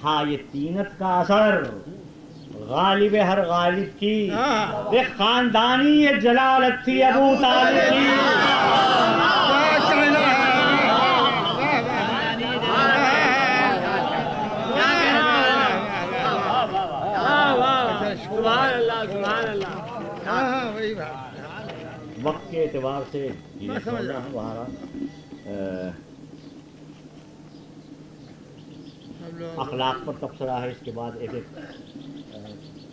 تھا یہ طینت کا اثر غالب ہر غالب کی، ایک خاندانی یہ جلالت تھی ابو طالب کی۔ وقت کے اعتبار سے اخلاق پر تبصرہ ہے، اس کے بعد ایک ایک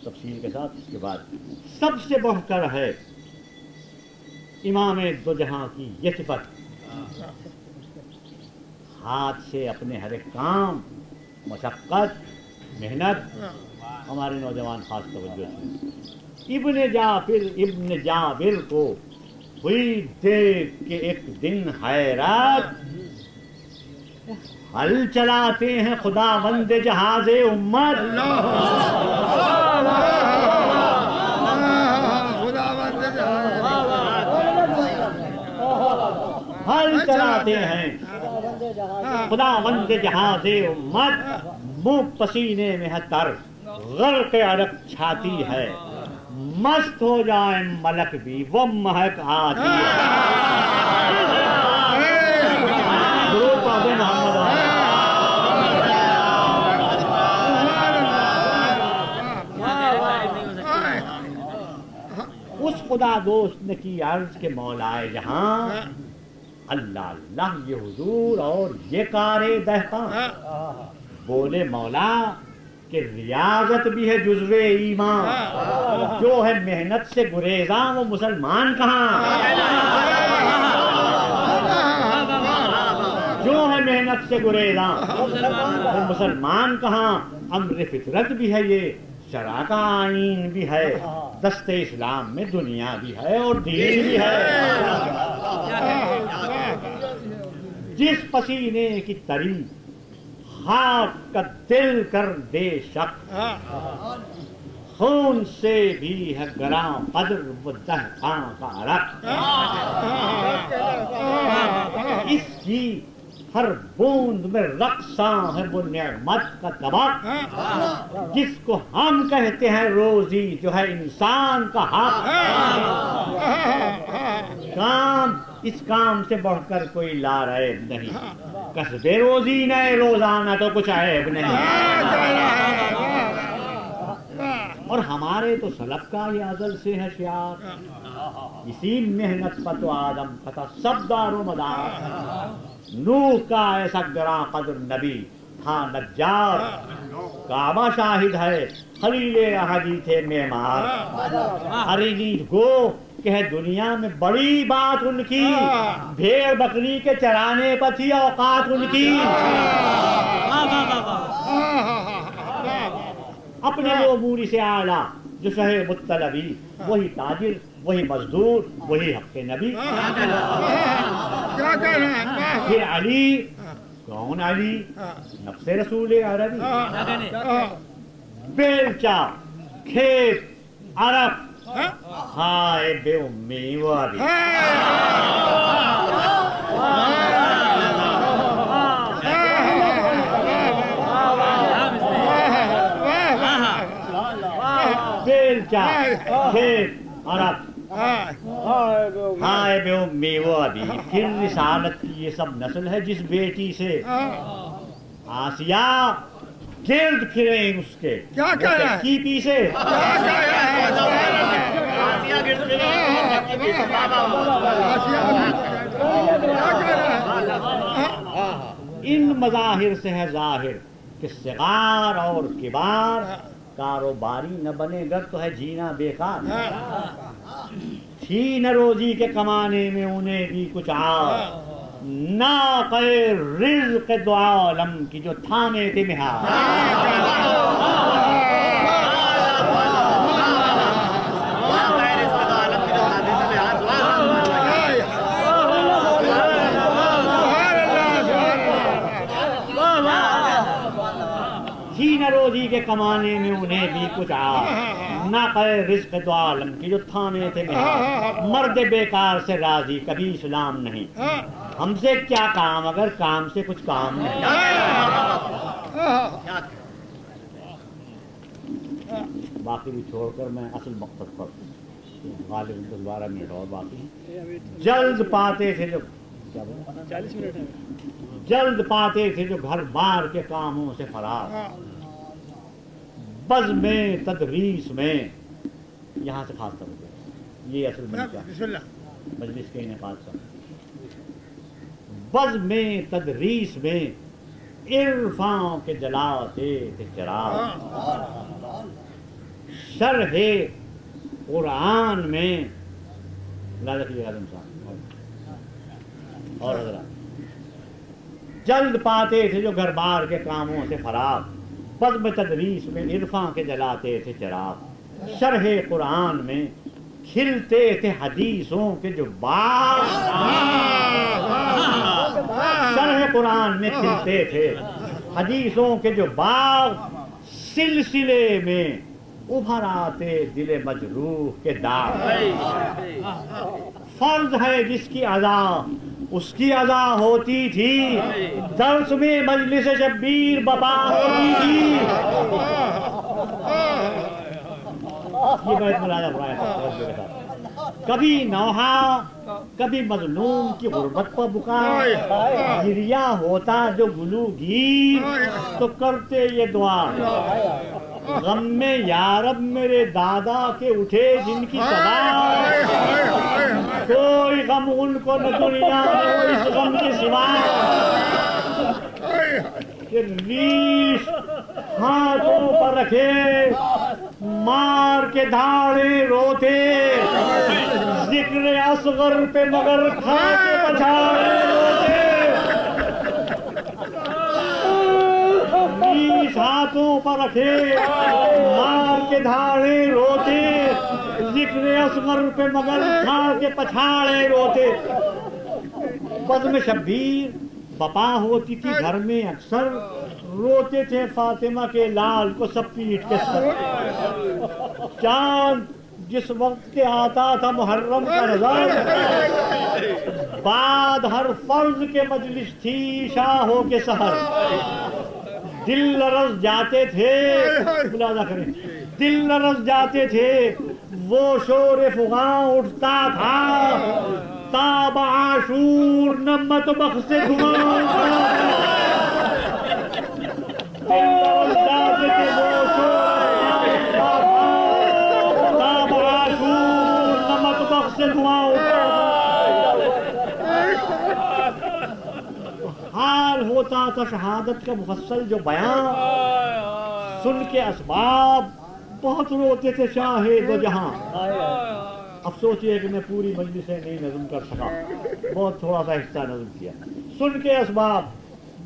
تفصیل کے ساتھ، اس کے بعد سب سے بڑھ کر ہے امام دو جہاں کی یہ صفت، ہاتھ سے اپنے ہر ایک کام، مشقت، محنت، ہمارے نوجوان خاص توجہ سے۔ ابن جابر کو ہوئی دیکھ کے ایک دن حیرت، ہل چلاتے ہیں خدا بند جہاز امت، ہل چلاتے ہیں خدا بند جہاز امت، منہ پسینے میں ہے تر غرق عرق چھاتی ہے، مست ہو جائے ملک بھی وہ مہک آتی ہے۔ درود پڑھو محمد۔ اس خدا دوست نے کی عرض کے مولائے جہاں، اللہ اللہ یہ حضور اور یہ کار دہقاں، بولے مولا کہ ریاضت بھی ہے جزو ایمان، جو ہے محنت سے گریزاں وہ مسلمان کہاں، جو ہے محنت سے گریزاں وہ مسلمان کہاں، امر فطرت بھی ہے یہ شرع کا آئین بھی ہے، دست اسلام میں دنیا بھی ہے اور دین بھی ہے۔ جس پسینے کی تری خاک کا دل کر دے شک، خون سے بھی ہے گراں قدر وہ دہقاں کا عرق، اس کی ہر بوند میں رقصاں ہے وہ نعمت کا طبق، جس کو ہم کہتے ہیں روزی جو ہے انسان کا حق۔ کام اس کام سے بڑھ کر کوئی لارعیب نہیں، کسب روزی نئے روزانہ تو کچھ عیب نہیں۔ اور ہمارے تو سلف کا یہ ازل سے ہے شعار، اسی محنت پر تو آدم فتح سب دار و مدار، نوح کا ایسا گراں قدر نبی تھا نجار، کعبہ شاہد ہے خلیل احدی تھے معمار، ہری نیز گو کہ ہے دنیا میں بڑی بات ان کی، بھیڑ بکری کے چرانے پر تھی اوقات ان کی، اپنے وہ موری سے اعلیٰ جو شہ مطلبی، وہی تاجر وہی مزدور وہی حق نبی۔ پھر علی، کون علی؟ نفس رسول عربی، بیلچا کھیت عرب ہائے بے امی وہ ابھی، بیلچا کھیت عرب ہائے بے امی وہ ابھی۔ پھر رسالت کی یہ سب نسل ہے جس بیٹی سے آسیہ گرد پھریں اس کے کیا کہہ رہا ہے؟ کی پیچھے ان مظاہر سے ہے ظاہر کہ صغار اور کبار کاروباری نہ بنے گر تو ہے جینا بیکار تھی نہ روزی کے کمانے میں انہیں بھی کچھ آر نہ خیر رزق دو عالم کی جو تھامے تھے مہار تھی نہ روزی کے کمانے میں انہیں بھی کچھ آر نہ خیر رزق دو عالم کی جو تھامے تھے مہار مرد بیکار سے راضی کبھی اسلام نہیں ہم سے کیا کام اگر کام سے کچھ کام نہیں باقی بھی چھوڑ کر میں اصل مقصد پر غالب 12 منٹ اور باقی جلد پاتے تھے جو جلد پاتے تھے جو گھر بار کے کاموں سے فرار بز میں تدریس میں یہاں سے خاص طور پر یہ اصل مجلس کے انعقاد کا بز میں تدریس میں عرفاں کے جلاتے تھے چراغ شرح قرآن میں اور حضرات جلد پاتے تھے جو گھر بار کے کاموں سے فرار بز میں تدریس میں عرفاں کے جلاتے تھے چراغ شرح قرآن میں کھلتے تھے حدیثوں کے جو باغ شرح قرآن میں کھلتے تھے حدیثوں کے جو باغ سلسلے میں ابھر آتے دل مجروح کے داغ فرض ہے جس کی ادا اس کی ادا ہوتی تھی درس میں مجلس شبیر بپا ہوتی تھی یہ بیت ملاحظہ فرمایا کبھی نوحہ کبھی مظلوم کی غربت پر بکا گریا ہوتا جو گلوگیر تو کرتے یہ دعا غم میں یارب میرے دادا کے اٹھے جن کی صدا کوئی غم ان کو نہ دنیا میں اس غم کے سوا کہ ریش ہاتھوں پر رکھے مار کے دھاڑے روتے ذکر اصغر پہ مگر کھا کے پچھاڑے روتے ریش ہاتھوں پر رکھے مار کے دھاڑے روتے ذکر اصغر پہ مگر کھا کے پچھاڑے روتے بزم شبیر بپا ہوتی تھی گھر میں اکثر روتے تھے فاطمہ کے لال کو سب پیٹ کے سر چاند جس وقت کے آتا تھا محرم کا نظر بعد ہر فرض کے مجلس تھی شاہوں کے سحر دل لرز جاتے تھے ملاحظہ کریں دل لرز جاتے تھے وہ شور فغاں اٹھتا تھا تاب عاشور نمت بخش سے دھواں تاب عاشور نمت بخش سے دھواں حال ہوتا تھا شہادت کا مفصل جو بیان سن کے اسباب بہت روتے تھے شاہ دو جہاں افسوس یہ کہ میں پوری مجلس نہیں نظم کر سکا بہت تھوڑا سا حصہ نظم کیا سن کے اسباب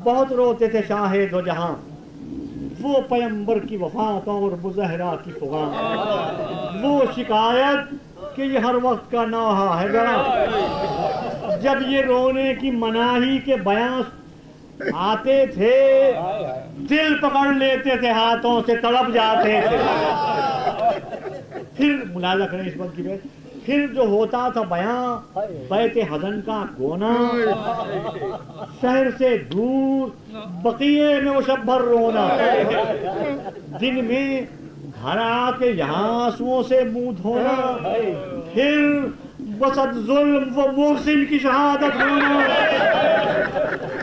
بہت روتے تھے شاہ دو جہاں وہ پیمبر کی وفات اور مظاہرہ کی فغاں وہ شکایت کہ یہ ہر وقت کا نوحہ ہے ذرا جب یہ رونے کی مناہی کے بیان آتے تھے دل پکڑ لیتے تھے ہاتھوں سے تڑپ جاتے تھے پھر ملاحظہ کریں اس وقت کی بیت پھر جو ہوتا تھا بیان بیت حزن کا گونا شہر سے دور بقیے میں وہ شب بھر رونا دن میں گھر آ کے یہاں آنسوؤں سے منہ دھونا پھر وسط ظلم و محسن کی شہادت ہونا،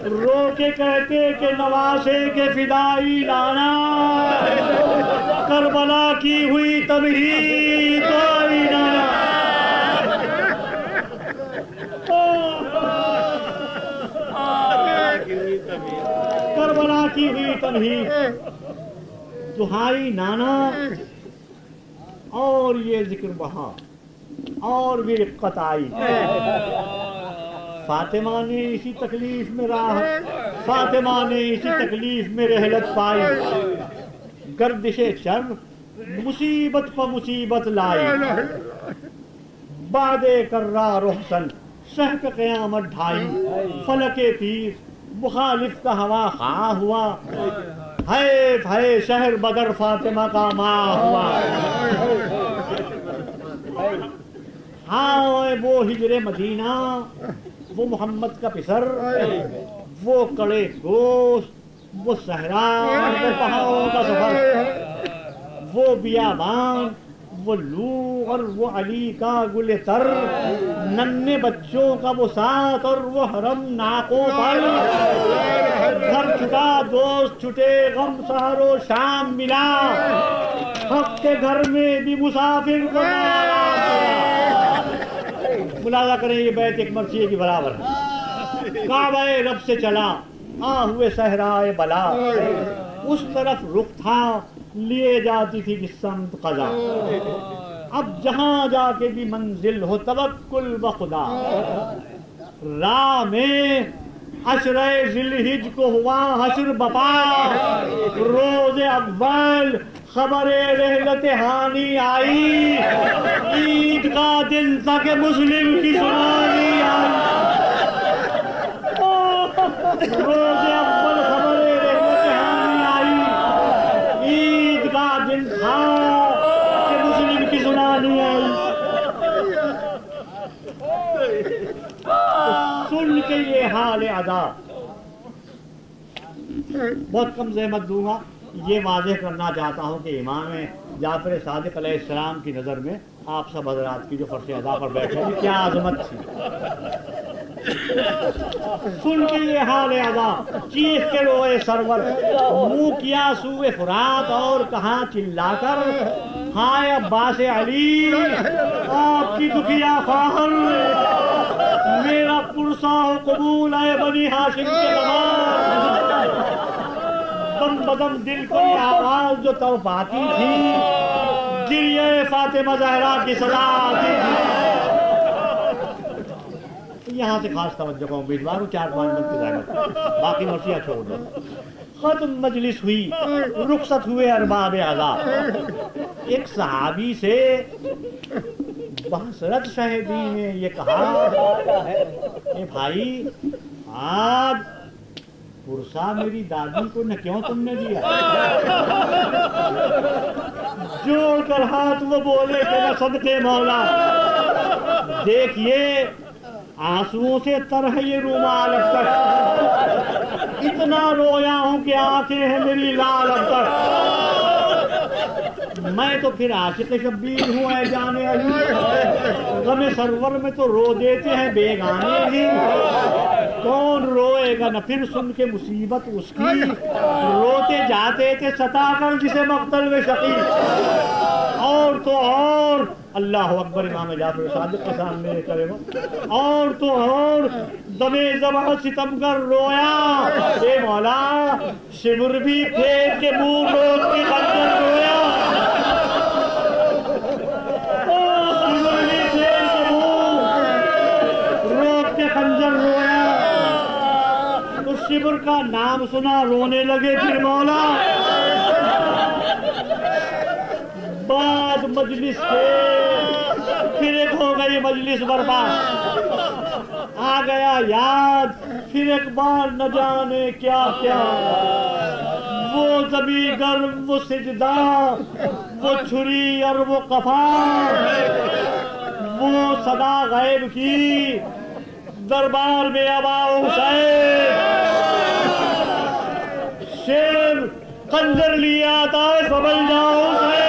رو کے کہتے کہ نواسے کے فدائی لانا، کربلا کی ہوئی تمہید تو آئی لانا۔ کربلا کی ہوئی تمہید دہائی نانا، اور یہ ذکر بہا اور بھی رقت آئی۔ فاطمہ نے اسی تکلیف میں فاطمہ نے اسی تکلیف میں رحلت پائی، گردش چر مصیبت پہ مصیبت لائی، بعد کرا رحسن سہک قیامت ڈھائی، فلک تیر مخالف کا ہوا خواہ ہوا، حیف ہے شہر بدر فاطمہ کا ماں ہوا۔ ہاں وہ ہجر مدینہ، وہ محمد کا پسر، وہ کڑے گوشت، وہ صحرا، وہ پہاڑوں کا سفر، وہ بیابان، وہ لو اور وہ علی کا گل تر، ننھے بچوں کا وہ ساتھ اور وہ حرم ناکوں پر، گھر چھٹا دوست چھٹے غم سحر و شام ملا، حق کے گھر میں بھی مسافر کو ملاحظہ کریں یہ بیت ایک مرثیے کی برابر ہے۔ کعبہ رب سے چلا آ ہوئے صحرائے بلا، اس طرف رخ تھا لیے جاتی تھی جس سمت قضا، اب جہاں جا کے بھی منزل ہو توکل بخدا، راہ میں عشرہ ذی الحجہ کو ہوا حشر بپا، روز اول خبر رحلت ہانی آئی، عید کا دن تھا کہ مسلم کی سنانی آئی، روز اول خبر رحلت ہانی آئی، عید کا دن تھا کہ مسلم کی سنانی آئی۔ سن کے یہ حال ادا، بہت کم زحمت دوں گا، یہ واضح کرنا چاہتا ہوں کہ امام جعفر صادق علیہ السلام کی نظر میں آپ سب حضرات کی جو فرش ادا پر بیٹھے ہیں کیا عظمت تھی۔ سن کے یہ حال ادا، چیخ کے روئے سرور، منہ کیا سوئے فرات اور کہاں چلا کر، ہائے عباس علی آپ کی دکھیا خواہر، میرا پرسا و قبول ہے بنی ہاشم کے لبان، دم بدم دل کو یہ آواز جو تو پاتی تھی، گریہ فاطمہ زہرا کی صدا آتی تھی۔ یہاں سے خاص توجہ کا امیدوار ہوں، 4-5 منٹ کی زحمت، باقی مرثیہ چھوڑ دو۔ ختم مجلس ہوئی، رخصت ہوئے ارباب عزا، ایک صحابی سے بحثرت شہدی نے یہ کہا کہ بھائی آج پرسا میری دادی کو نہ کیوں تم نے دیا؟ جوڑ کر ہاتھ وہ بولے کہ نہ صدقے مولا، دیکھیے آنسوؤں سے تر ہے یہ رومال اب تک، اتنا رویا ہوں کہ آنکھیں ہیں میری لال اب تک، میں تو پھر عاشق شبیر ہوں اے جانے علی، غم سرور میں تو رو دیتے ہیں بیگانے ہی، کون روئے گا نہ پھر سن کے مصیبت اس کی، روتے جاتے تھے ستا کر جسے مقتل میں شقی، اور تو اور اللہ اکبر، امام جعفر صادق کے سامنے یہ کرے گا، اور تو اور دمِ ذبح ستمگر رویا، اے مولا شبر بھی پھیر کے منہ روک کے خنجر رویا، شبر بھی پھیر کے منہ روک کے خنجر رویا، تو شبر کا نام سنا رونے لگے پھر مولا۔ بعد مجلس کے پھر ایک ہو گئی مجلس برباد، آ گیا یاد پھر ایک بار نہ جانے کیا کیا، وہ زمیں گرم وہ سجدہ وہ چھری اور وہ قفا، وہ صدا غیب کی دربار میں ابا حسین، شیر خنجر لیا آتا ہے سمجھ جاؤ حسین،